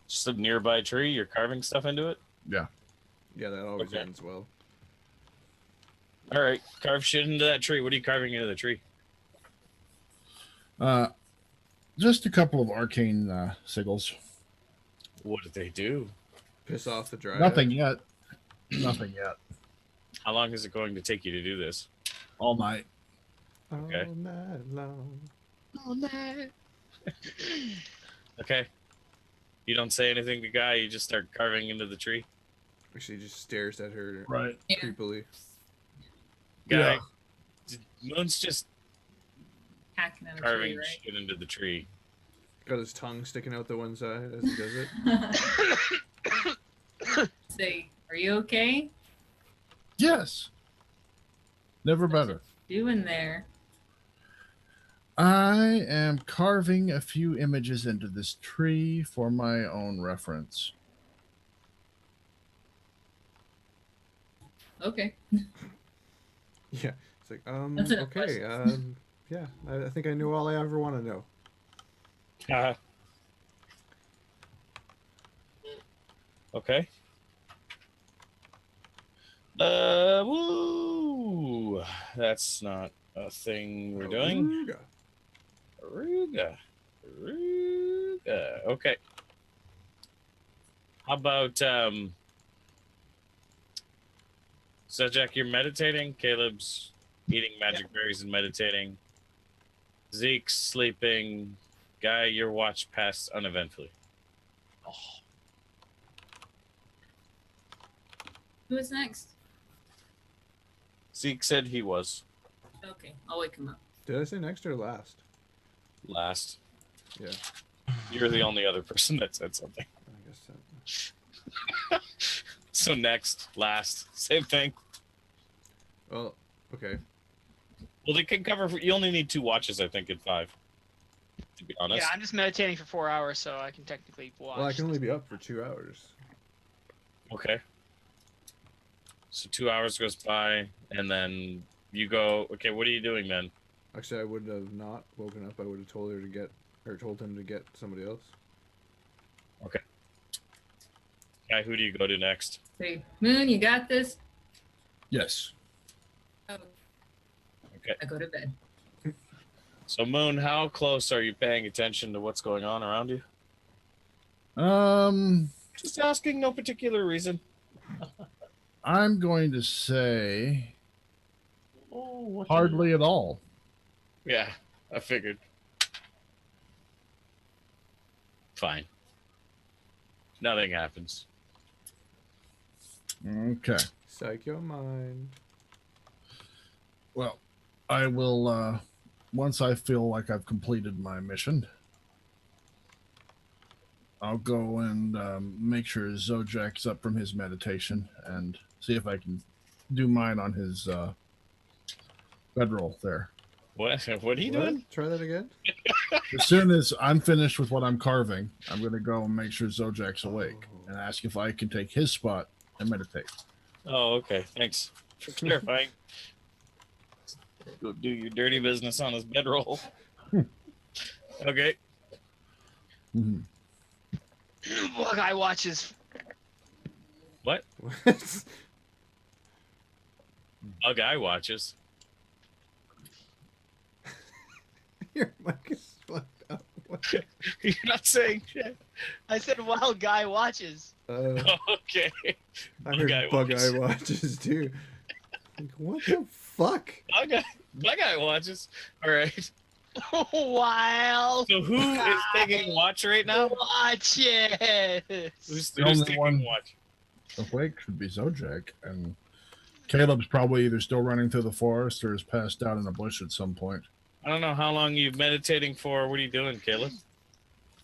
just a nearby tree. You're carving stuff into it. Yeah, that always Okay. ends well. All right, carve shit into that tree. What are you carving into the tree? just a couple of arcane sigils. What did they do? Piss off the dryad. Nothing yet. Nothing yet. How long is it going to take you to do this? All night. Okay. All night long. All night. Okay. You don't say anything to Guy. You just start carving into the tree. Actually, just stares at her Right. creepily. Guy. Moon's just Hacking at a carving tree, right? shit into the tree. Got his tongue sticking out the one side as he does it. Say, are you okay? Yes. Never better. Doing there? I am carving a few images into this tree for my own reference. Okay. Yeah. It's like, That's enough okay, questions. yeah, I think I knew all I ever want to know. Okay. Woo! That's not thing we're doing. Aruga. Okay. How about Zojak, you're meditating. Caleb's eating magic berries and meditating. Zeke's sleeping. Guy, your watch passed uneventfully. Who is next? Zeke said he was Okay, I'll wake him up. Did I say next or last? last. Yeah, You're the only other person that said something. I guess so. So next, last, same thing. Well, okay. Well, they can cover. You only need 2 watches, I think, in 5. To be honest. Yeah, I'm just meditating for 4 hours, so I can technically watch. Well, I can only be up for 2 hours. Okay. So 2 hours goes by, and then you go. Okay, what are you doing then? Actually, I would have not woken up. I would have told her to get, or told him to get somebody else. Okay. Guy, who do you go to next? Say, Moon, you got this? Yes. Oh. Okay. I go to bed. So Moon, how close are you paying attention to what's going on around you? Just asking, no particular reason. I'm going to say Oh, what hardly at all. Yeah, I figured. Fine. Nothing happens. Okay. Psych your mind. Well, I will, once I feel like I've completed my mission, I'll go and make sure Zojak's up from his meditation and see if I can do mine on his bedroll there. What are you doing? Try that again? As soon as I'm finished with what I'm carving, I'm going to go and make sure Zojak's awake and ask if I can take his spot and meditate. Oh, okay. Thanks for clarifying. Go do your dirty business on his bedroll. Okay. Mm-hmm. Well, guy watches. What? A guy watches. Your mic is fucked up. What? You're not saying shit. I said while guy watches. Okay. I heard Bug-eye bug eye watches. watches too. Like, what the fuck? Bug guy watches. All right. While So who is taking watch right now? watches. Who's The only taking one- watch? Awake should be Zojak, and Caleb's probably either still running through the forest or is passed out in a bush at some point. I don't know how long you're meditating for. What are you doing, Caleb?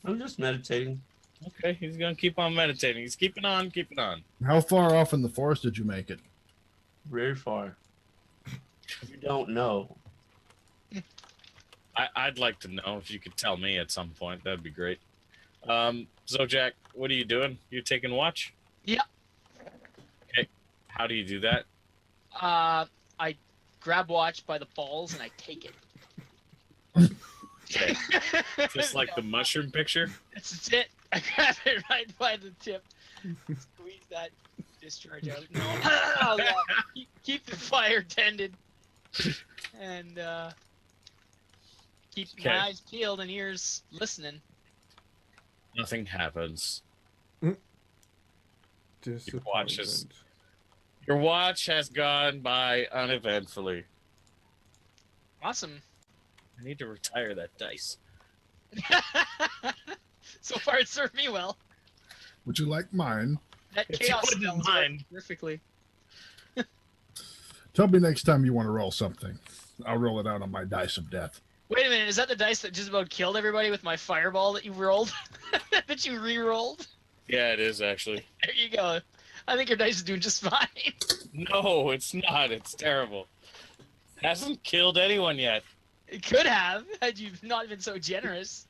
I'm just meditating. Okay, he's gonna keep on meditating. He's keeping on, keeping on. How far off in the forest did you make it? Very far. You don't know. I'd like to know if you could tell me at some point. That'd be great. Zojak, what are you doing? You taking watch? Yeah. Okay. How do you do that? I grab watch by the balls and I take it. Okay. Just like the mushroom picture? That's it. I grab it right by the tip. Squeeze that discharge out. No. Oh, yeah. Keep the fire tended. And keep Okay. my eyes peeled and ears listening. Nothing happens. Disappointment. Your watch has gone by uneventfully. Awesome. I need to retire that dice. So far, it served me well. Would you like mine? That If you chaos wouldn't spell is mind. working perfectly. Tell me next time you want to roll something. I'll roll it out on my dice of death. Wait a minute, is that the dice that just about killed everybody with my fireball that you rolled? That you re-rolled? Yeah, it is actually. There you go. I think your dice is doing just fine. No, it's not. It's terrible. Hasn't killed anyone yet. It could have, had you not been so generous.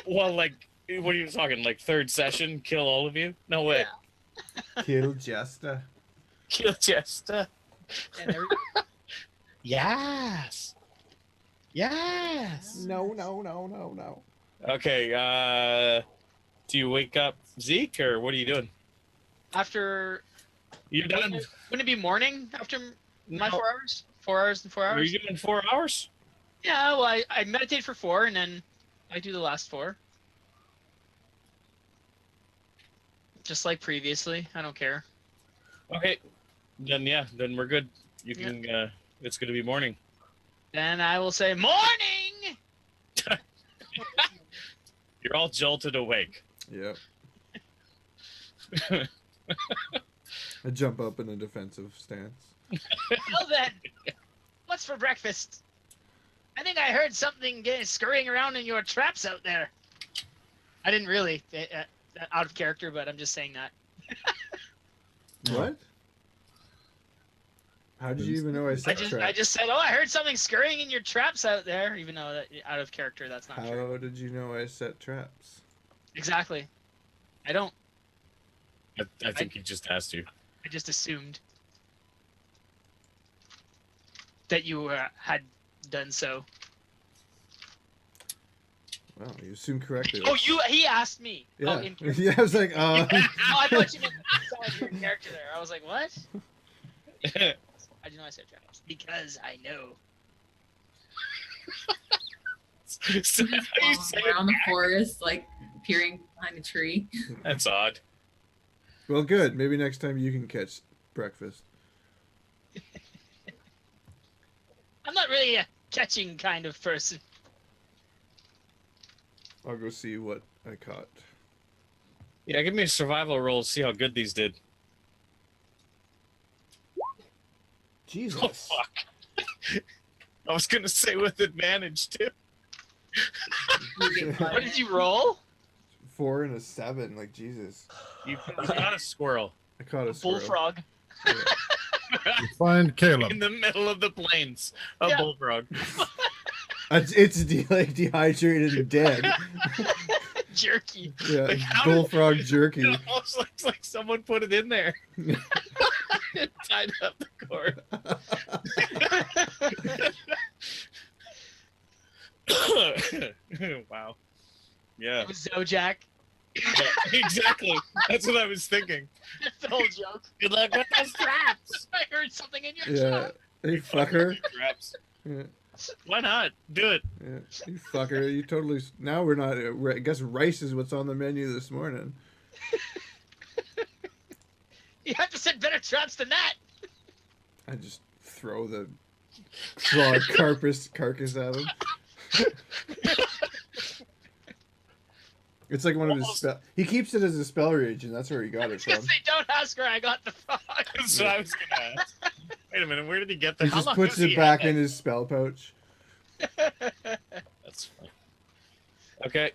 Well, like, what are you talking? Like 3rd session, kill all of you? No way. Kill Jester. Kill Jester. And there, Yes. Yes. No. Okay. Do you wake up Zeke, or what are you doing? after... You done? Wouldn't it be morning after my No. 4 hours? 4 hours and 4 Are hours. you doing 4 hours? Yeah, well, I meditate for 4, and then I do the last 4. Just like previously. I don't care. Okay. Then then we're good. You can. It's gonna be morning. Then I will say, morning! You're all jolted awake. Yep. I jump up in a defensive stance. Well then, what's for breakfast? I think I heard something scurrying around in your traps out there. I didn't really, out of character, but I'm just saying that. What? How did you even know I said trap? I just said, oh, I heard something scurrying in your traps out there, even though that, out of character, that's not true. How did you know I set traps? Exactly. I don't. I think he just asked you. I just assumed that you had done so. Well, you assumed correctly. Oh, he asked me. Yeah. Oh, in character. Yeah, I was like, Oh, I thought you meant your character there. I was like, what? I didn't know I said traps because I know. So Just how you say around it? the forest, like peering behind a tree. That's odd. well, good. Maybe next time you can catch breakfast. I'm not really a catching kind of person. I'll go see what I caught. Yeah, give me a survival roll. See how good these did. Jesus. Oh fuck! I was gonna say with advantage too. What did you roll? 4 and a 7. Like, Jesus. You got a squirrel I caught a squirrel. Bullfrog. Yeah. You find Caleb. in the middle of the plains. A Yeah. bullfrog. It's dehydrated and dead. Jerky. Yeah, Like, how did- bullfrog jerky. It almost looks like someone put it in there. Tied up the cord. Wow. Yeah. It was Zojak. Yeah, exactly. That's what I was thinking. That's the whole joke. Good luck with those traps. I heard something in your Yeah. trap. Hey, fucker. Traps. Yeah, Why not? Do it. yeah. You fucker. You totally. Now we're not. I guess rice is what's on the menu this morning. You have to set better traps than that. I just throw the frog carcass at him. It's like one of his spell. He keeps it as a spell reagent. That's where he got I it was gonna from. say, don't ask where I got the frog. That's what I was gonna ask. Wait a minute. Where did he get He that? just long puts does he it back have in his spell pouch. That's funny. Okay.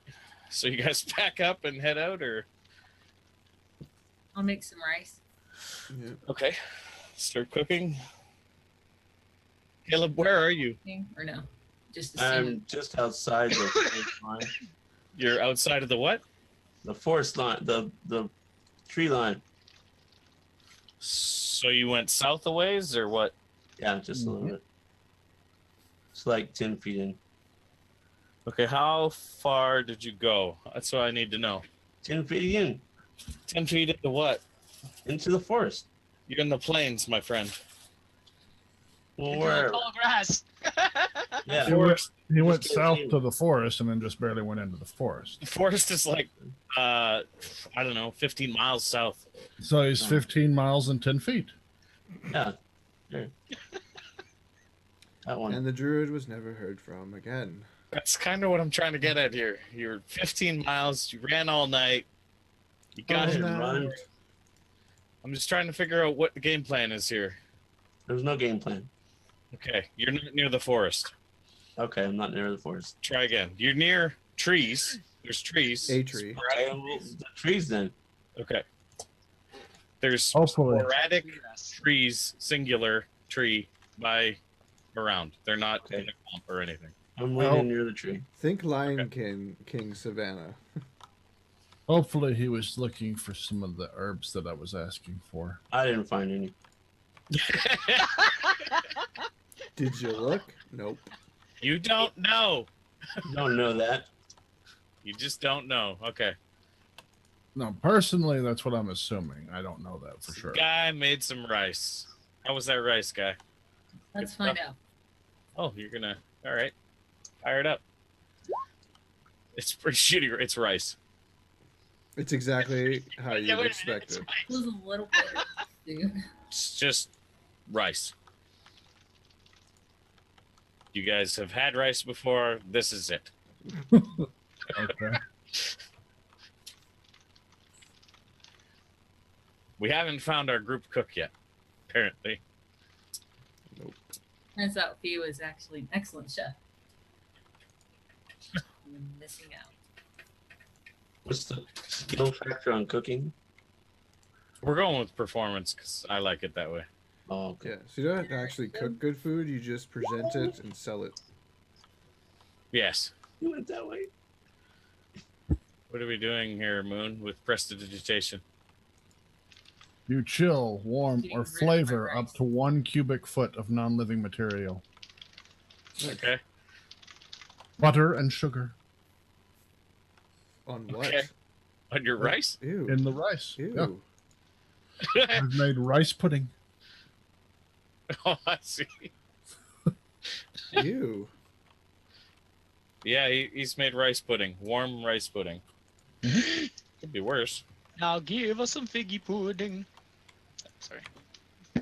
So you guys pack up and head out, or I'll make some rice. Yeah. okay? Start cooking. Caleb, where are you? Or no? Just assume. I'm just outside the forest line. You're outside of the what? The forest line, the tree line. So you went south a ways, or what? Yeah, just a little bit. It's like 10 feet in. Okay, how far did you go? That's what I need to know. 10 feet in 10 feet into what? into the forest. You're in the plains, my friend. Well, Into the where? tall grass. Yeah. Forest, He went Just south continue. to the forest and then just barely went into the forest. the forest is like, I don't know, 15 miles south. So he's 15 miles and 10 feet. Yeah. There. That one. And the druid was never heard from again. That's kind of what I'm trying to get at here. You're 15 miles. You ran all night. You got Oh, it. no. run. I'm just trying to figure out what the game plan is here. There's no game plan. Okay, you're not near the forest. Okay, I'm not near the forest. Try again. You're near trees. There's trees. A tree. Okay, well, the trees then. Okay. There's Hopefully. sporadic trees, singular tree by around. They're not Okay. in a clump or anything. I'm Well- leaning near the tree. Think Lion King Savannah. Hopefully he was looking for some of the herbs that I was asking for. I didn't find any. Did you look? Nope. You don't know. You don't know that. You just don't know. Okay. No, personally, that's what I'm assuming. I don't know that for sure. Guy made some rice. How was that rice, guy? Let's Good find stuff. out. Oh, you're gonna. All right. Fire it up. It's pretty shitty. It's rice. It's exactly how Yeah, you'd wait a minute, expect it's it. It was a little better, dude. It's just rice. You guys have had rice before. This is it. Okay. We haven't found our group cook yet, apparently. Turns out he was actually an excellent chef. I'm missing out. What's the skill factor on cooking? We're going with performance because I like it that way. Oh, okay. Yeah, so you don't have to actually cook good food, you just present it and sell it. Yes. You went that way. What are we doing here, Moon, with prestidigitation? You chill, warm, Getting or rid of my flavor rice. up to 1 cubic foot of non-living material. Okay. Butter and sugar On what? Okay. On your rice? Ew. in the rice. Ew. Yeah, I've made rice pudding. Oh, I see. Ew. Yeah, he's made rice pudding. Warm rice pudding. Could be worse. Now give us some figgy pudding. Sorry.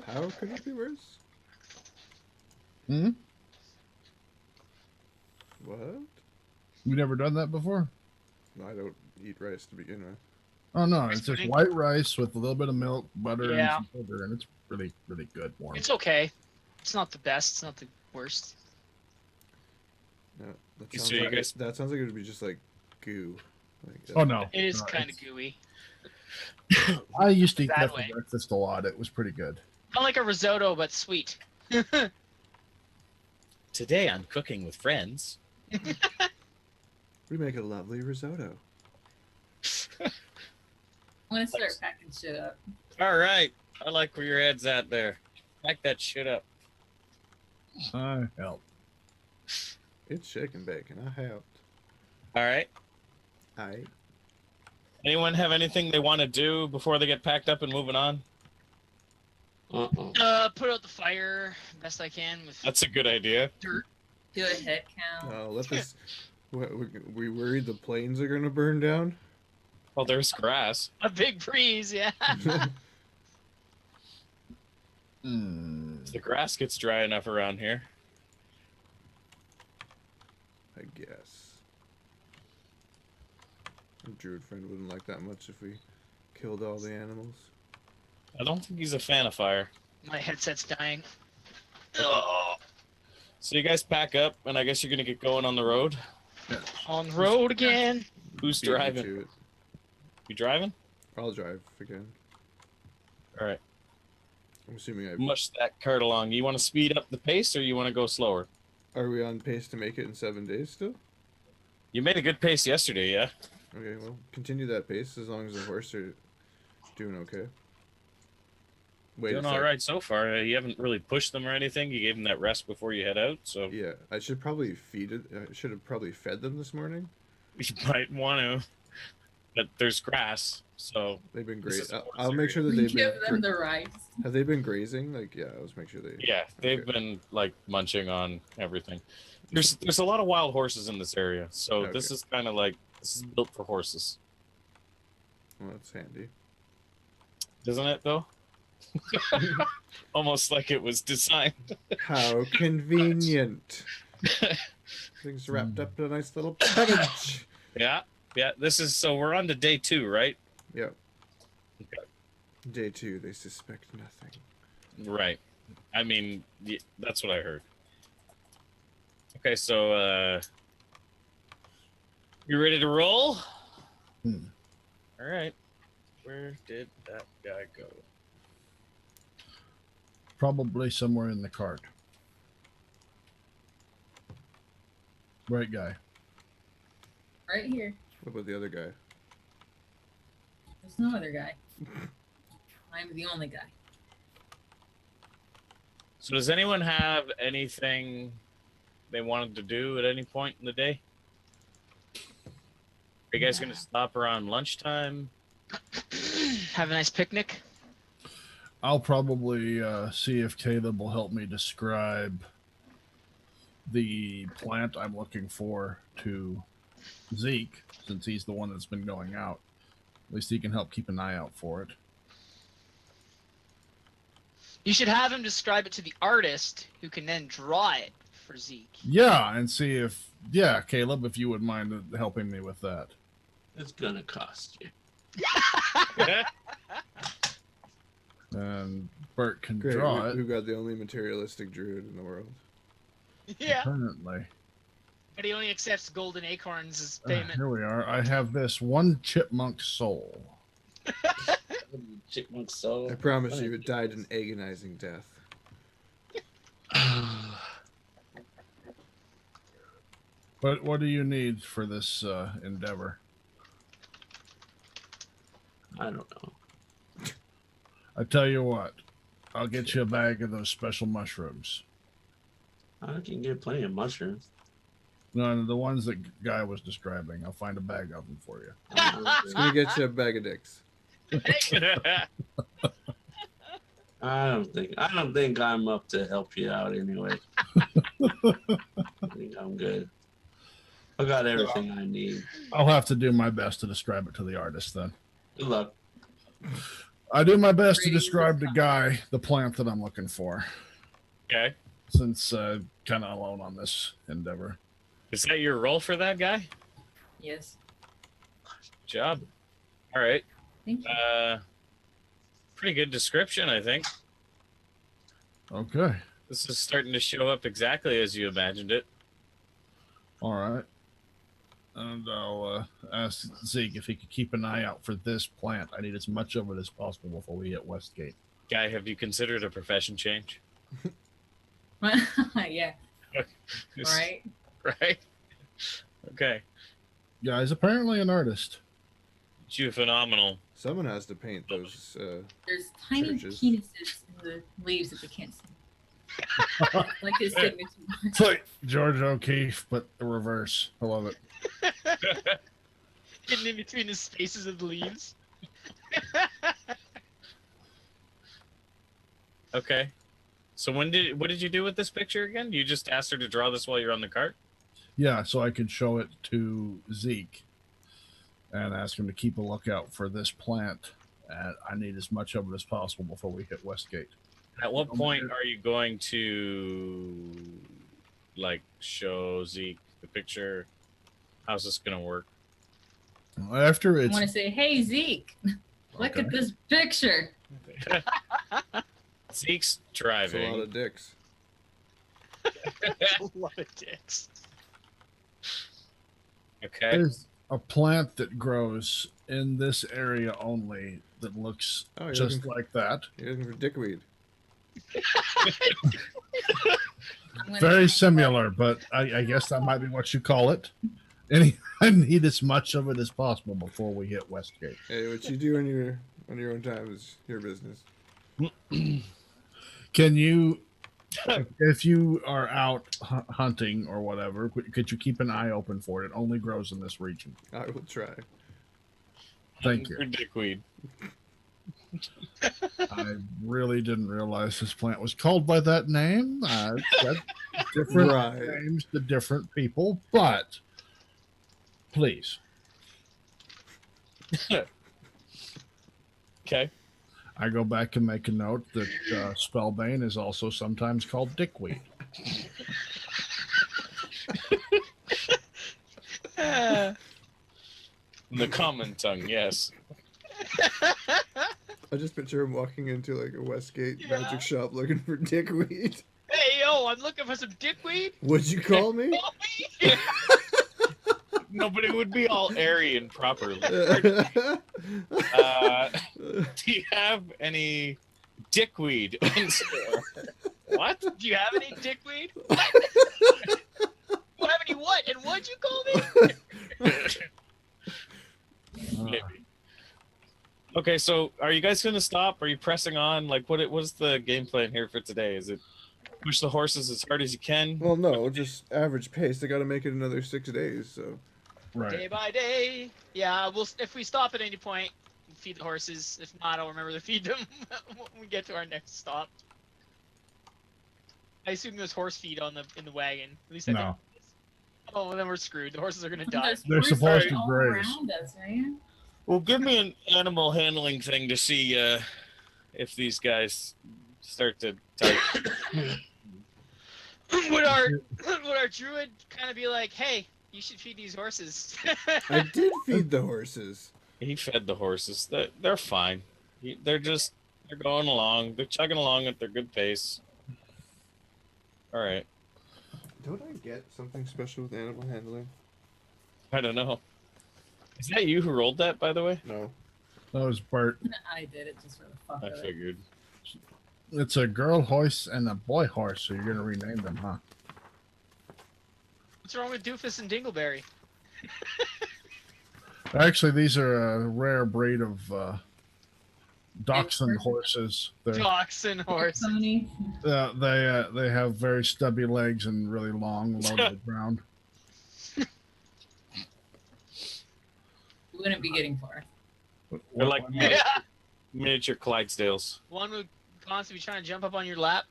How could it be worse? Hmm? What? You never done that before? No, I don't eat rice to begin with. Oh no, Rice it's just pudding? white rice with a little bit of milk, butter, Yeah. and some sugar, and it's really, really good. Warm. It's okay. It's not the best. It's not the worst. No, that So sounds you like guys- that sounds like it would be just like goo. Like, Oh no, It is no, kind of it's- gooey. I used to eat that that way. for breakfast a lot. It was pretty good. Not like a risotto, but sweet. Today on Cooking with Friends. We make a lovely risotto. I'm gonna start packing shit up. All right. I like where your head's at there. Pack that shit up. I help. It's chicken bacon. I helped. All right. I Anyone have anything they want to do before they get packed up and moving on? Put out the fire best I can with That's a good idea. dirt. Do a head count. let this. We worried the planes are gonna burn down. Well, there's grass. A big breeze, yeah. The grass gets dry enough around here. I guess. A druid friend wouldn't like that much if we killed all the animals. I don't think he's a fan of fire. My headset's dying. So you guys pack up, and I guess you're gonna get going on the road. On the road again. Who's Beat me driving? to it. You driving? I'll drive again. All right. I'm assuming I. Mush that cart along. You want to speed up the pace, or you want to go slower? Are we on pace to make it in 7 days still? You made a good pace yesterday, yeah. Okay, well, continue that pace as long as the horse are doing okay. Wait Doing a all sec. right so far. You haven't really pushed them or anything. You gave them that rest before you head out, so Yeah, I should probably feed it. I should have probably fed them this morning. you might want to. But there's grass, so They've been This great. is I'll make sure that they've Give been. them the rice. Have they been grazing? Like, yeah, let's make sure they. yeah, they've Okay. been like munching on everything. There's a lot of wild horses in this area, so this Okay. is kind of like this is built for horses, Well, that's handy. isn't it? Though, almost like it was designed. How convenient. Things wrapped up in a nice little package. Yeah, yeah. This is so we're on to day 2, right? Yep. Okay. Day 2, they suspect nothing. Right. I mean, that's what I heard. Okay, so you ready to roll? Hmm. All right. Where did that guy go? Probably somewhere in the cart. Right guy. Right here. What about the other guy? There's no other guy. I'm the only guy. So does anyone have anything they wanted to do at any point in the day? Are you guys going to stop around lunchtime? Have a nice picnic. I'll probably see if Caleb will help me describe the plant I'm looking for to Zeke, since he's the one that's been going out. At least he can help keep an eye out for it. You should have him describe it to the artist, who can then draw it for Zeke. Yeah, and see if, yeah, Caleb, if you would mind helping me with that. It's gonna cost you. And Bert can Great. draw it. We've got the only materialistic druid in the world. Yeah, Apparently. but he only accepts golden acorns as payment. Here we are. I have this one chipmunk soul. Chipmunk soul. I promise you, it died an agonizing death. But what do you need for this endeavor? I don't know. I tell you what, I'll get you a bag of those special mushrooms. I can get plenty of mushrooms. No, the ones that guy was describing. I'll find a bag of them for you. It's gonna get you a bag of dicks. I don't think I'm up to help you out anyway. I think I'm good. I got everything I need. I'll have to do my best to describe it to the artist then. Good luck. I do my best to describe the guy, the plant that I'm looking for, Okay. since kind of alone on this endeavor. Is that your role for that guy? Yes. Job. All right. Thank you. Pretty good description, I think. Okay. This is starting to show up exactly as you imagined it. All right. And I'll ask Zeke if he could keep an eye out for this plant. I need as much of it as possible before we hit Westgate. Guy, have you considered a profession change? Yeah. Right. Right? Okay. Yeah, he's apparently an artist. You phenomenal. Someone has to paint those. There's tiny Churches. penises in the leaves that we can't see. Like his signature. It's like George O'Keefe, but the reverse. I love it. Hidden in between the spaces of the leaves. Okay. So what did you do with this picture again? You just asked her to draw this while you're on the cart? Yeah, so I could show it to Zeke and ask him to keep a lookout for this plant. And I need as much of it as possible before we hit Westgate. At what point are you going to like show Zeke the picture? How's this gonna work? After I it's want to say, hey, Zeke, look at this picture. Zeke's It's a driving. lot of dicks. A lot of dicks. Okay. there's a plant that grows in this area only that looks Oh, you're just looking, like that. you're looking for dickweed. I'm gonna Very find similar, but I guess that might be what you call it. I need as much of it as possible before we hit Westgate. Hey, what you do on your own time is your business. Can you, if you are out hunting or whatever, could you keep an eye open for it? It only grows in this region. I will try. Thank you. For dickweed. I really didn't realize this plant was called by that name. I've got different Right. names to different people, but please. Okay. I go back and make a note that Spellbane is also sometimes called Dickweed. In the common tongue, yes. I just picture him walking into like a Westgate Yeah. magic shop looking for dickweed. Hey, yo, I'm looking for some dickweed. What'd you call me? Nobody would be all airy and properly. Do you have any dickweed in store? What? Do you have any dickweed? You have any what? And what'd you call me? Maybe. Okay, so are you guys going to stop? Are you pressing on? Like, what's the game plan here for today? Is it push the horses as hard as you can? Well, no, just average pace. They got to make it another 6 days. So Day Right. by day. Yeah, if we stop at any point, feed the horses. If not, I'll remember to feed them when we get to our next stop. I assume there's horse feed in the wagon. At least I No. think. Oh, well, then we're screwed. The horses are gonna die. There's They're horses supposed to all graze. around us, right? Well, give me an animal handling thing to see if these guys start to type. would our druid kind of be like, "Hey, you should feed these horses"? I did feed the horses. He fed the horses. They're fine. They're going along. They're chugging along at their good pace. All right. Don't I get something special with animal handling? I don't know. Is that you who rolled that, by the way? No. That was Bert. I did it just for the fuck I of it. figured. It's a girl horse and a boy horse, so you're gonna rename them, huh? What's wrong with Doofus and Dingleberry? Actually, these are a rare breed of dachshund horses. They're, Dachshund horse. Pony. they have very stubby legs and really long, low to the ground. We wouldn't be getting far. They're like Yeah. miniature Clydesdales. One would constantly be trying to jump up on your lap,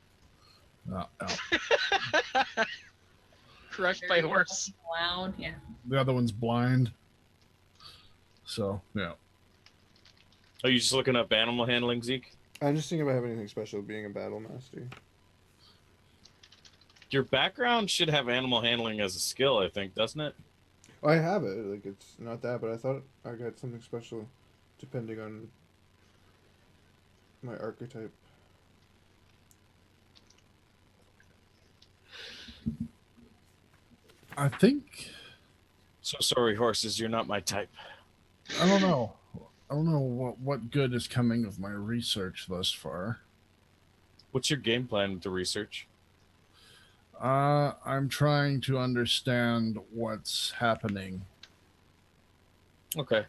crushed by Very horse. Loud, yeah. the other one's blind. So yeah. Are you just looking up animal handling, Zeke? I'm just thinking about having anything special being a battle master. Your background should have animal handling as a skill, I think, doesn't it? I have it. Like, it's not that, but I thought I got something special depending on my archetype. I think So sorry, horses, you're not my type. I don't know. I don't know what good is coming of my research thus far. What's your game plan with the research? I'm trying to understand what's happening. Okay.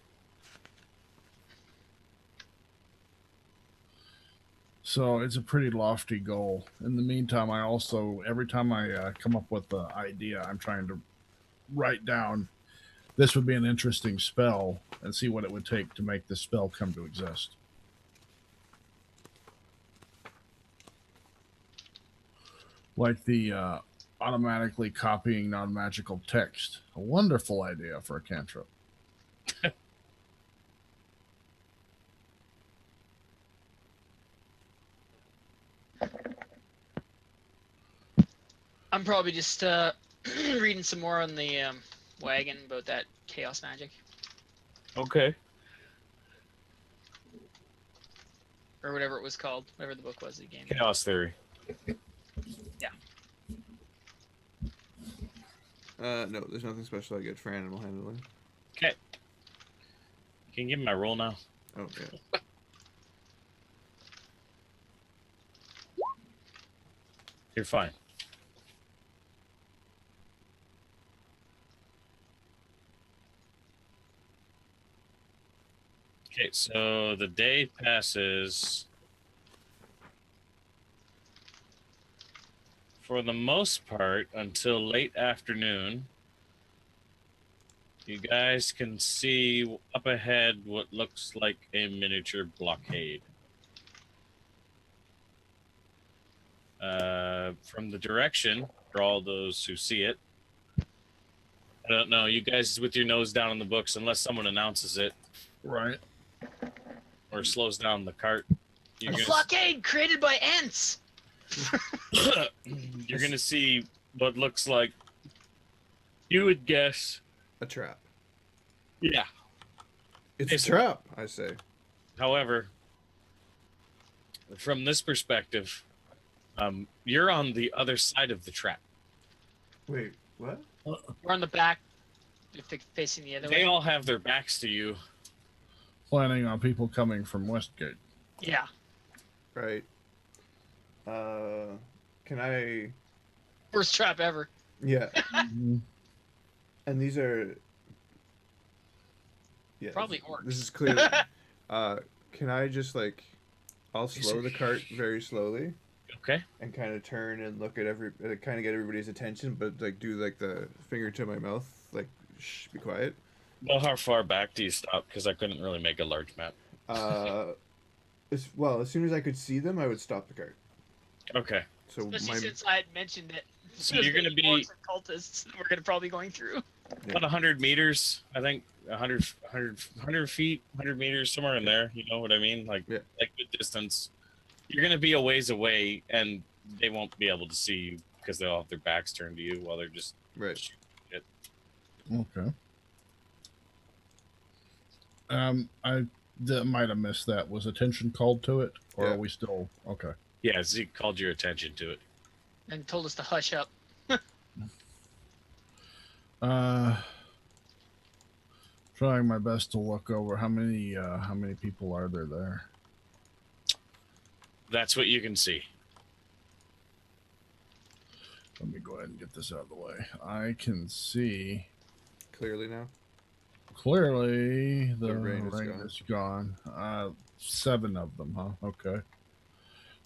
So it's a pretty lofty goal. In the meantime, I also, every time I come up with an idea, I'm trying to write down this would be an interesting spell and see what it would take to make the spell come to exist. Like the automatically copying non-magical text. A wonderful idea for a cantrip. I'm probably just reading some more on the wagon about that chaos magic, Okay. or whatever it was called, whatever the book was, the game. Chaos theory. No, there's nothing special I get for animal handling. Okay. Can you give me my roll now? Oh, yeah. You're fine. Okay, so the day passes. For the most part, until late afternoon, you guys can see up ahead what looks like a miniature blockade. From the direction, for all those who see it, I don't know, you guys with your nose down in the books, unless someone announces it Right. or slows down the cart, you're A gonna blockade created by ants. you're gonna see what looks like, you would guess, A trap. yeah. It's It's- a trap, I say. However, from this perspective, you're on the other side of the trap. Wait, what? We're on the back, facing the other They way. all have their backs to you. Planning on people coming from Westgate. Yeah. Right. Can I... Worst trap ever. Yeah, Mhm. and these are... Yeah, Probably this orcs. is clear. Can I just, like... I'll slow the cart very slowly Okay. and kind of turn and look at kind of get everybody's attention, but, like, do, like, the finger to my mouth, like, shh, be quiet. Well, how far back do you stop? Because I couldn't really make a large map. As soon as I could see them, I would stop the cart. Okay. So Especially since I had mentioned it. So you're gonna be orcs and cultists that we're gonna probably going through. about 100 meters, I think. 100 feet, 100 meters, somewhere in there. You know what I mean? Like good distance. You're gonna be a ways away, and they won't be able to see you because they'll have their backs turned to you while they're just shooting shit. Okay. I might have missed that. Was attention called to it, or are we still okay? Yeah, Zeke called your attention to it. And told us to hush up. Trying my best to look over how many people are there. That's what you can see. Let me go ahead and get this out of the way. I can see clearly now. Clearly, the rain gone. is gone. 7 of them, huh? Okay.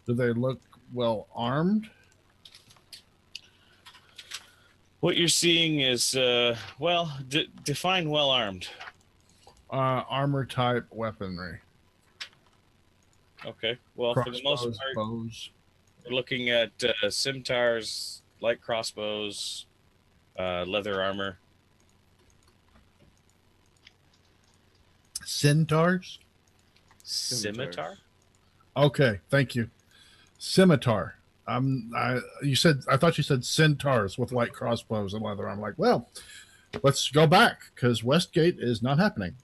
Do they look well armed? What you're seeing is, define well armed. Armor type weaponry. Okay. Well, for the most part, bows. we're looking at scimitars, light crossbows, leather armor. Centaurs? Scimitar? Okay, thank you. Scimitar. I thought you said centaurs with light crossbows and leather. I'm like, well, let's go back because Westgate is not happening.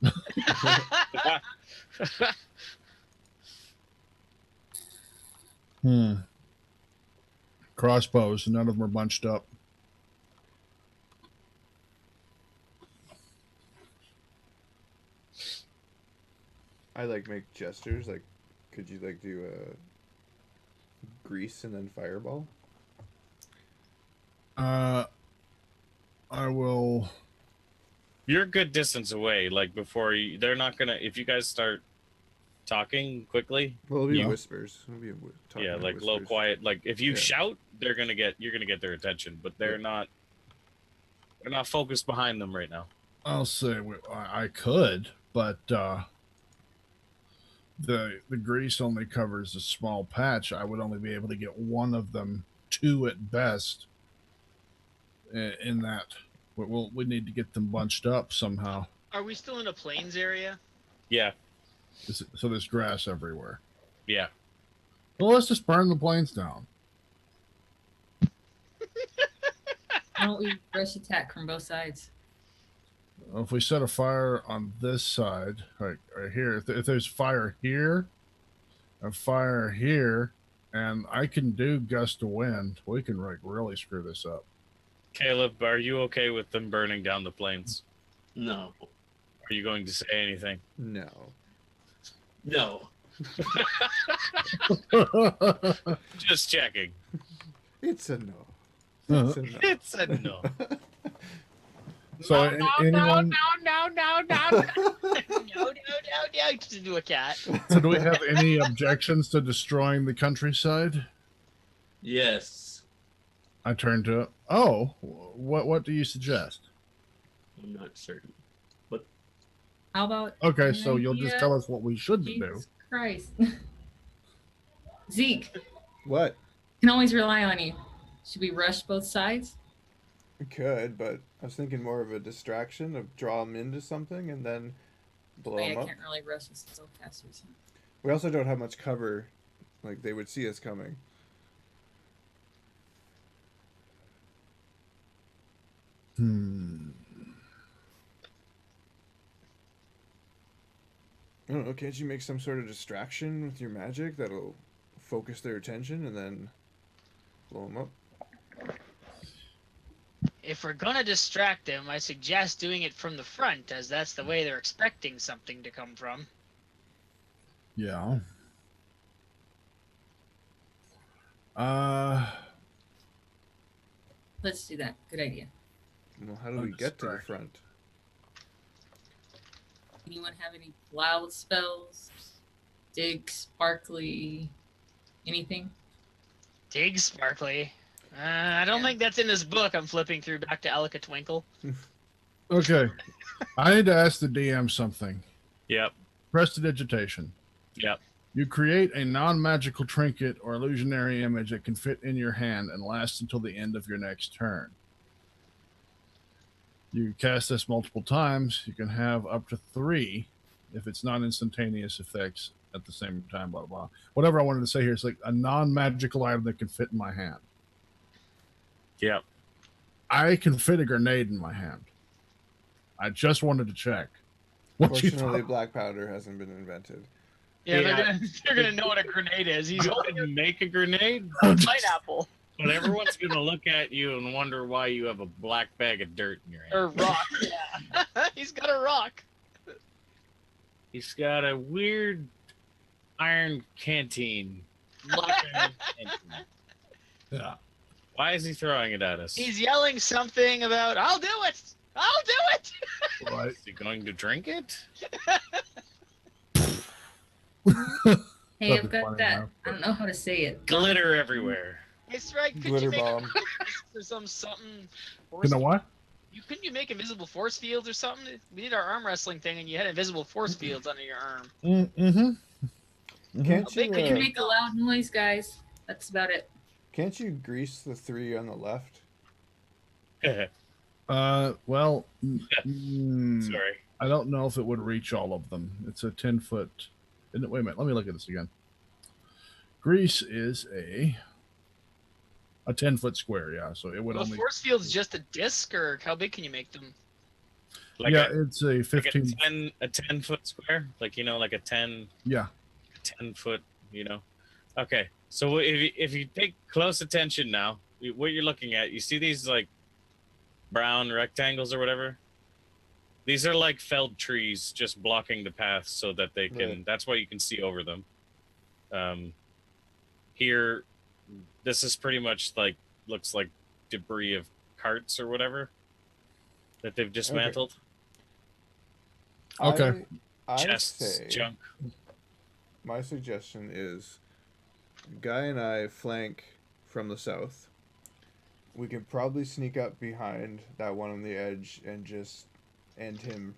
Crossbows, none of them are bunched up. I make gestures. Could you do a grease and then fireball? I will. You're a good distance away. They're not gonna. If you guys start talking quickly, well, it'll be whispers. It'll be whispers. Low, quiet. If you shout, you're gonna get their attention. But they're not. They're not focused behind them right now. I'll say I could, but the grease only covers a small patch. I would only be able to get one of them, 2 at best. In that, we need to get them bunched up somehow. Are we still in a plains area? Yeah. So there's grass everywhere. Yeah. Well, let's just burn the plains down. Why don't we rush attack from both sides? Well, if we set a fire on this side, right here, if there's fire here, a fire here, and I can do gust of wind, we can really screw this up. Caleb, are you okay with them burning down the plains? No. Are you going to say anything? No. No. Just checking. It's a no. Uh-huh. It's a no. So anyone? No. Just do a cat. So do we have any objections to destroying the countryside? Yes. I turn to it. Oh, what do you suggest? I'm not certain. How about? Okay, so you'll just tell us what we should do. Jesus Christ. Zeke, What? can always rely on you. Should we rush both sides? We could, but I was thinking more of a distraction of draw them into something and then blow I them up. can't really rush with spellcasters. We also don't have much cover. They would see us coming. I don't know, can't you make some sort of distraction with your magic that'll focus their attention and then blow them up? If we're gonna distract them, I suggest doing it from the front, as that's the way they're expecting something to come from. Yeah. Let's do that. Good idea. Well, how do we get to the front? Anyone have any loud spells? Dig, sparkly, anything? Dig sparkly. I don't think that's in this book. I'm flipping through back to Elika Twinkle. Okay. I need to ask the DM something. Yep. Prestidigitation. Yep. You create a non-magical trinket or illusionary image that can fit in your hand and last until the end of your next turn. You cast this multiple times. You can have up to 3 if it's not instantaneous effects at the same time, blah, blah, blah. Whatever I wanted to say here is like a non-magical item that can fit in my hand. Yep. I can fit a grenade in my hand. I just wanted to check. What you Fortunately, thought? black powder hasn't been invented. Yeah, Yeah. they're gonna know what a grenade is. He's You holding can make a grenade, a pineapple but everyone's gonna look at you and wonder why you have a black bag of dirt in your hand. or rock. Yeah, he's got a rock. He's got a weird iron canteen. Black iron canteen. Yeah. Why is he throwing it at us? He's yelling something about "I'll do it, I'll do it." Right. Is he going to drink it? Hey, That'd I've be got funny that. enough, I don't know how to say it. Glitter everywhere. Hey, Strike, could Glitter you make bomb. or something? You know what? Couldn't you make invisible force fields or something? We did our arm wrestling thing, and you had invisible force fields under your arm. Mm-hmm. Can't How big you? can You you Uh, make a loud noise, guys. That's about it. can't you grease the 3 on the left? Well, Sorry. I don't know if it would reach all of them. It's a 10-foot. Wait a minute. Let me look at this again. Greece is a 10-foot square, yeah. So it would Well, only. force field's just a disc, or how big can you make them? Like yeah, a, it's a 15. like a 10-foot square? Like, like a 10 Yeah. 10-foot, Okay. So if you take close attention now, what you're looking at, you see these like brown rectangles or whatever? These are like felled trees just blocking the path so that they can, Right. that's why you can see over them. Here, this is pretty much like, looks like debris of carts or whatever that they've dismantled. Okay. I Chests, say junk. my suggestion is Guy and I flank from the south. We could probably sneak up behind that one on the edge and just end him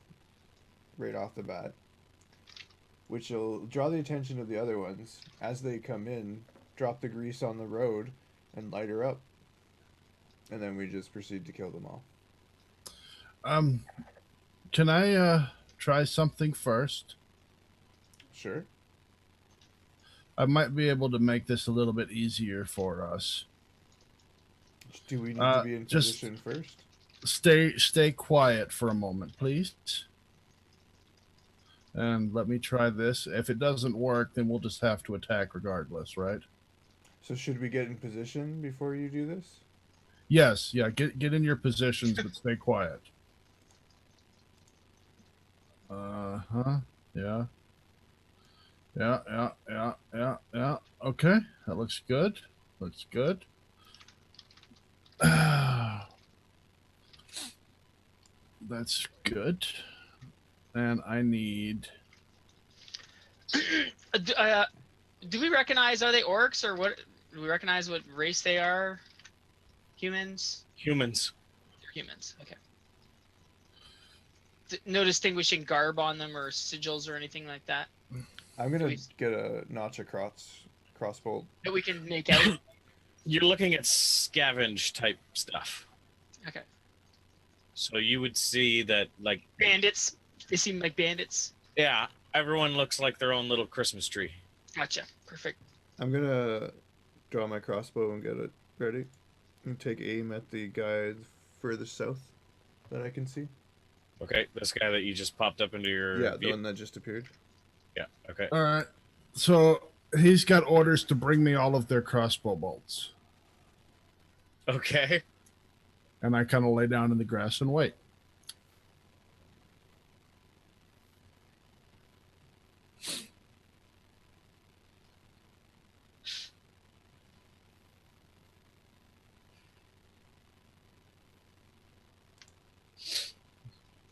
right off the bat, which will draw the attention of the other ones. As they come in, drop the grease on the road and light her up, and then we just proceed to kill them all. Can I try something first? Sure. I might be able to make this a little bit easier for us. Do we need to be in just- position first? Stay quiet for a moment, please. And let me try this. If it doesn't work, then we'll just have to attack regardless, right? So should we get in position before you do this? Yes, yeah, get in your positions, but stay quiet. Yeah. Yeah. Okay, that looks good. Looks good. That's good. And I need. Do we recognize, are they orcs or what? Do we recognize what race they are? Humans? Humans. They're humans. Okay. No distinguishing garb on them or sigils or anything like that I'm gonna get a notch across crossbow. that we can make out. You're looking at scavenge type stuff. Okay. So you would see that, like, Bandits. They seem like bandits. yeah, everyone looks like their own little Christmas tree. Gotcha. Perfect. I'm gonna draw my crossbow and get it ready, and take aim at the guy further south that I can see. Okay, this guy that you just popped up into your Yeah, the view. one that just appeared. Yeah. Okay. All right. So he's got orders to bring me all of their crossbow bolts. Okay. And I kind of lay down in the grass and wait.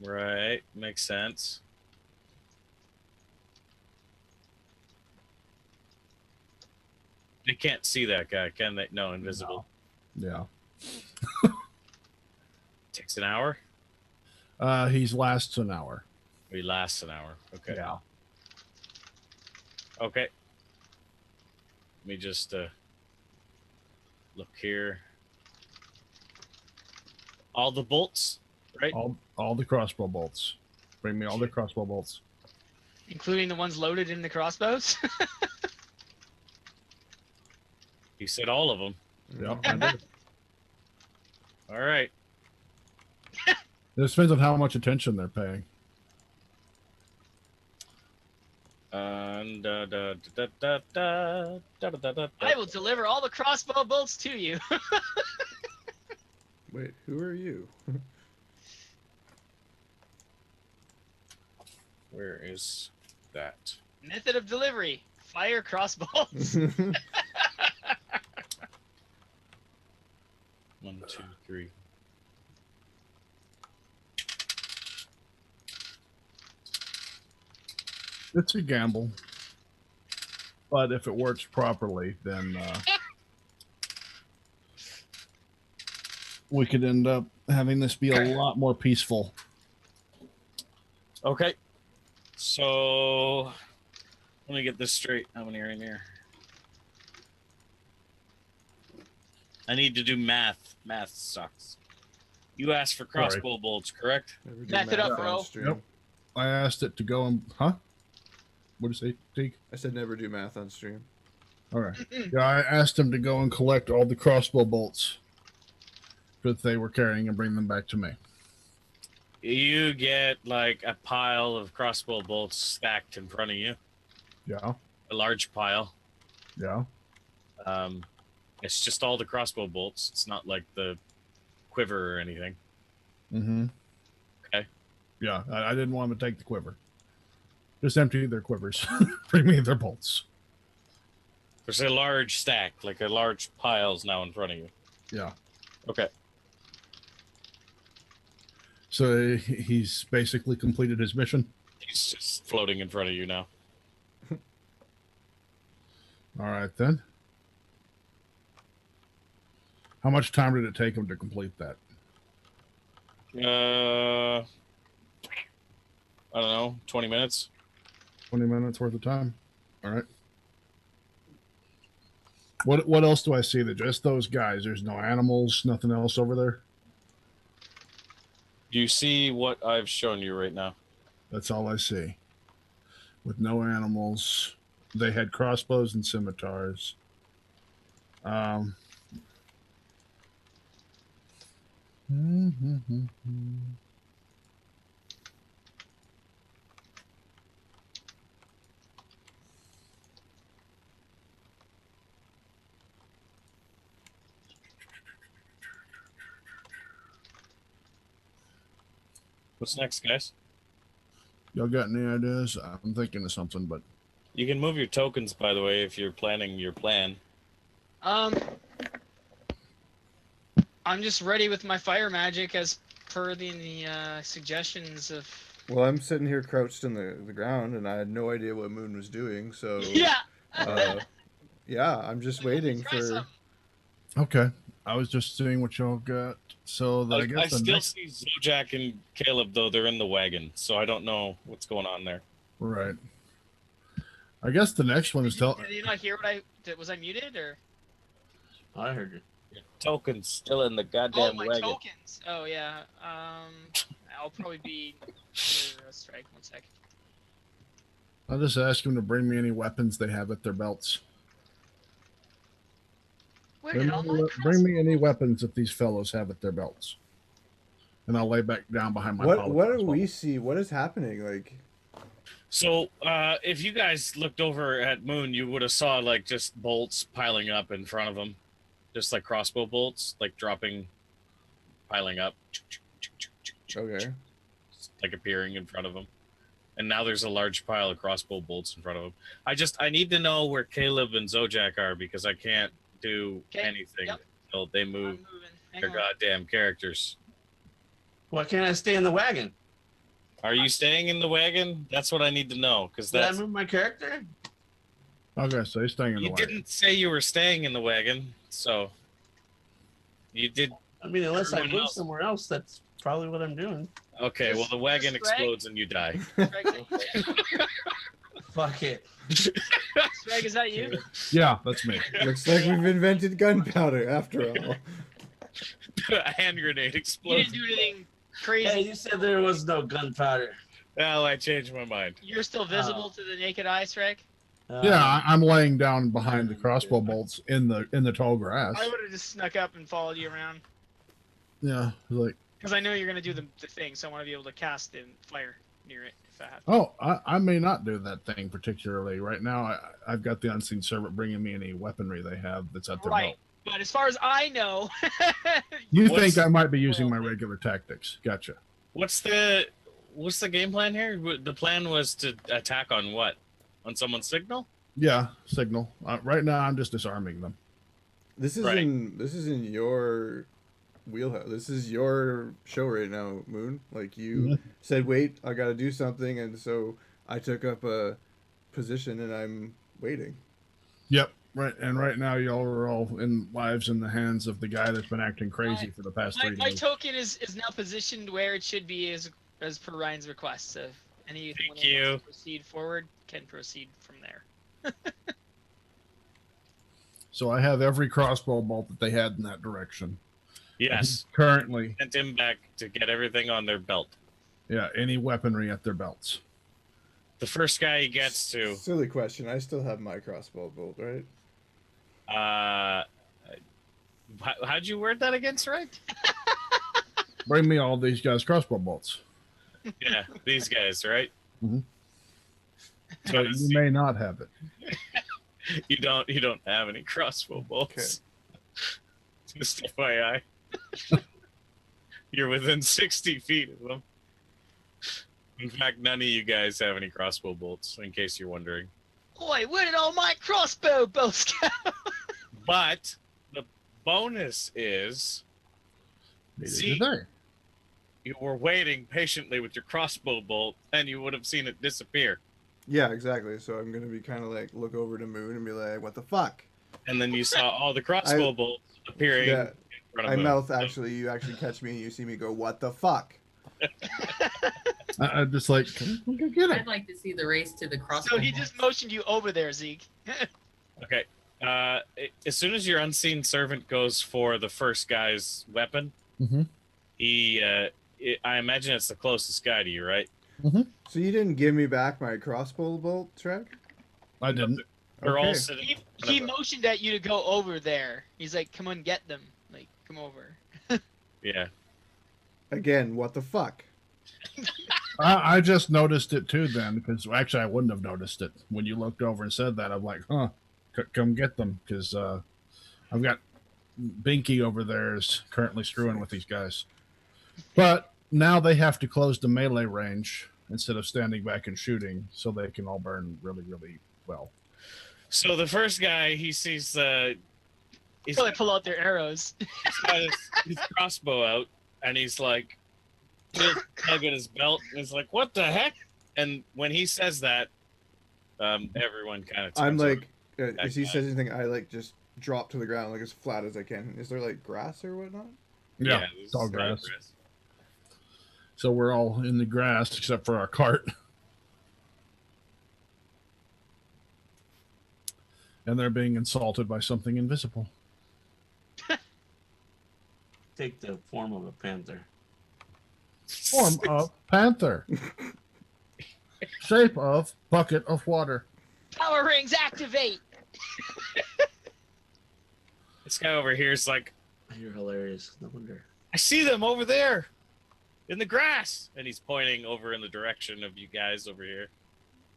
Right. Makes sense. They can't see that guy, can they? No, invisible. Yeah. Takes an hour. He's lasts an hour. He lasts an hour. Okay. Yeah. Okay. Let me just look here. All the bolts, right? All the crossbow bolts. Bring me all the crossbow bolts. Including the ones loaded in the crossbows? You said all of them. Yep, I did. All right. It depends on how much attention they're paying. And I will deliver all the crossbow bolts to you. Wait, who are you? where is that? Method of delivery: fire crossbows. 1, 2, 3. It's a gamble, but if it works properly, then we could end up having this be a lot more peaceful. Okay. So let me get this straight. How many are in here? I need to do math. Math sucks. You asked for crossbow bolts, correct? Never do Back it up, math on bro. stream. Yep. I asked it to go and What did you say, Teague? I said never do math on stream. All right. Yeah, I asked him to go and collect all the crossbow bolts that they were carrying and bring them back to me. You get like a pile of crossbow bolts stacked in front of you. Yeah. A large pile. Yeah. It's just all the crossbow bolts. It's not like the quiver or anything. Mm-hmm. Okay. Yeah, I didn't want them to take the quiver. Just empty their quivers. Bring me their bolts. There's a large stack, like a large pile's now in front of you. Yeah. Okay. So he's basically completed his mission. He's just floating in front of you now. All right, then. How much time did it take him to complete that? I don't know, 20 minutes. 20 minutes worth of time. All right. What else do I see? That just those guys. There's no animals, nothing else over there. You see what I've shown you right now? That's all I see. With no animals. They had crossbows and scimitars. What's next, guys? Y'all got any ideas? I'm thinking of something, but You can move your tokens, by the way, if you're planning your plan. I'm just ready with my fire magic as per the suggestions of. Well, I'm sitting here crouched in the ground, and I had no idea what Moon was doing. So Yeah. yeah, I'm just waiting Try for. some. okay. I was just seeing what y'all got. So I I guess the still next see Zojak and Caleb, though. They're in the wagon, so I don't know what's going on there. right. I guess the next one is tell. Did you not hear what I did? Was I muted or? I heard you. Your token's still in the Oh, goddamn my wagon. tokens. Oh yeah. I'll probably be near a strike. 1 sec. I'll just ask them to bring me any weapons they have at their belts. Where Bring did all my bring me any weapons that these fellows have at their belts, and I'll lay back down behind my. What do crossbow. we see? What is happening? Like, So, if you guys looked over at Moon, you would have saw like just bolts piling up in front of him, just like crossbow bolts, like dropping, piling up, okay, like appearing in front of him. And now there's a large pile of crossbow bolts in front of him. I need to know where Caleb and Zojak are because I can't do Okay, anything yep. until they I'm move moving. Hang their on. goddamn characters. Why can't I stay in the wagon? Are you staying in the wagon? That's what I need to know because Did I that's move my character? Okay, so he's staying in the you wagon. didn't say you were staying in the wagon, so you did. I mean, unless I Everyone move else. somewhere else, that's probably what I'm doing. Okay, well the wagon Just drag. explodes and you die. Strike. Fuck it. Greg, is that you? Yeah, that's me. Looks like we've invented gunpowder after all. A hand grenade You explodes. didn't do anything crazy. Hey, you said there was no gunpowder. Well, I changed my mind. You're still visible to the naked eye, Shrek? Yeah, I'm laying down behind the crossbow bolts in the tall grass. I would have just snuck up and followed you around. Yeah, like, Because I know you're going to do the thing, so I want to be able to cast and fire near it if I have to. oh, I may not do that thing particularly. Right now, I've got the Unseen Servant bringing me any weapery they have that's at their Right. belt. But as far as I know, You What's- think I might be using my regular tactics. Gotcha. What's the game plan here? The plan was to attack on what? On someone's signal? Yeah, signal. Right now, I'm just disarming them. This is Right. in your wheelhouse. This is your show right now, Moon. Like you said, wait, I got to do something, and so I took up a position and I'm waiting. Yep. Right, and right now, y'all are all in lives in the hands of the guy that's been acting crazy for the past 3 my days. token is now positioned where it should be as per Ryan's request. So if anyone Thank wants you. to proceed forward can proceed from there. So I have every crossbow bolt that they had in that direction. Yes. Currently, Sent him back to get everything on their belt. yeah, any weaponry at their belts. The first guy he gets to, Silly question. I still have my crossbow bolt, right? how'd you word that again, right? Bring me all these guys' crossbow bolts. Yeah, these guys, right? Mhm. So You may not have it. you don't have any crossbow bolts. Just FYI. You're within 60 feet of them. In fact, none of you guys have any crossbow bolts, in case you're wondering. Boy, where did all my crossbow bolts go? But the bonus is Neither See? did they. you were waiting patiently with your crossbow bolt, and you would have seen it disappear. Yeah, exactly. So I'm gonna be kind of like look over to Moon and be like, "What the fuck?" And then you saw all the crossbow bolts appearing Yeah, in front of I him. mouth actually. You actually catch me and you see me go, "What the fuck?" I'm just like, come go get I'd it. like to see the race to the crossbow. So he just motioned you over there, Zeke. Okay. As soon as your unseen servant goes for the first guy's weapon, Mhm. I imagine it's the closest guy to you, right? So you didn't give me back my crossbow bolt, Trek? I didn't. They're all Okay. sitting. He motioned at you to go over there. He's like, "Come on, get them. Like, come over." Yeah. Again, what the fuck? I just noticed it too then, because actually I wouldn't have noticed it when you looked over and said that. I'm like, huh, come get them, because I've got Binky over there is currently screwing with these guys. But now they have to close the melee range instead of standing back and shooting, so they can all burn really, really well. So the first guy, he sees he's Probably pull out their arrows. got his crossbow out, and he's like, tug at his belt, and he's like, "What the heck?" And when he says that, everyone kind of. I'm like, if That he guy. says anything, I like just drop to the ground like as flat as I can. Is there like grass or whatnot? Yeah, this it's all is not grass. So we're all in the grass except for our cart. And they're being insulted by something invisible. Take the form of a panther. Form of panther. Shape of bucket of water. Power rings activate. This guy over here is like, You're hilarious. No wonder. "I see them over there, in the grass," and he's pointing over in the direction of you guys over here.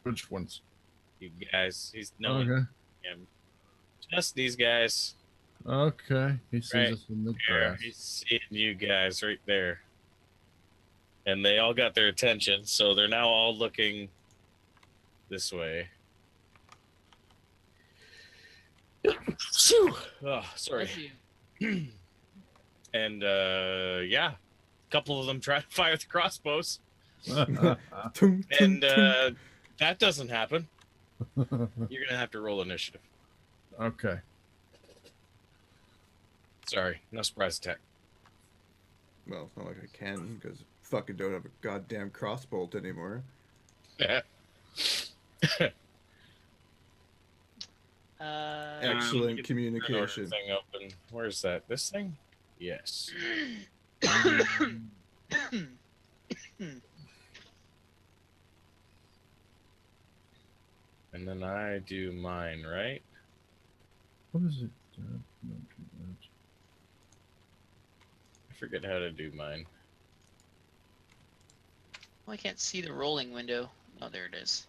Which ones? You guys, he's knowing Okay. him. Just these guys. Okay. He sees Right us in the Here, grass. he's seeing you guys right there. And they all got their attention, so they're now all looking this way. Phew. Oh, sorry. Bless you. And yeah, a couple of them try to fire the crossbows, Tum, and tum. that doesn't happen. You're gonna have to roll initiative. Okay. Sorry, no surprise attack. Well, it's not like I can because fucking don't have a goddamn crossbolt anymore. Excellent Get communication. the thing open. Where's that? This thing? Yes. And then I do mine, right? What is it? No, do that. I forget how to do mine. Well, I can't see the rolling window. Oh, there it is.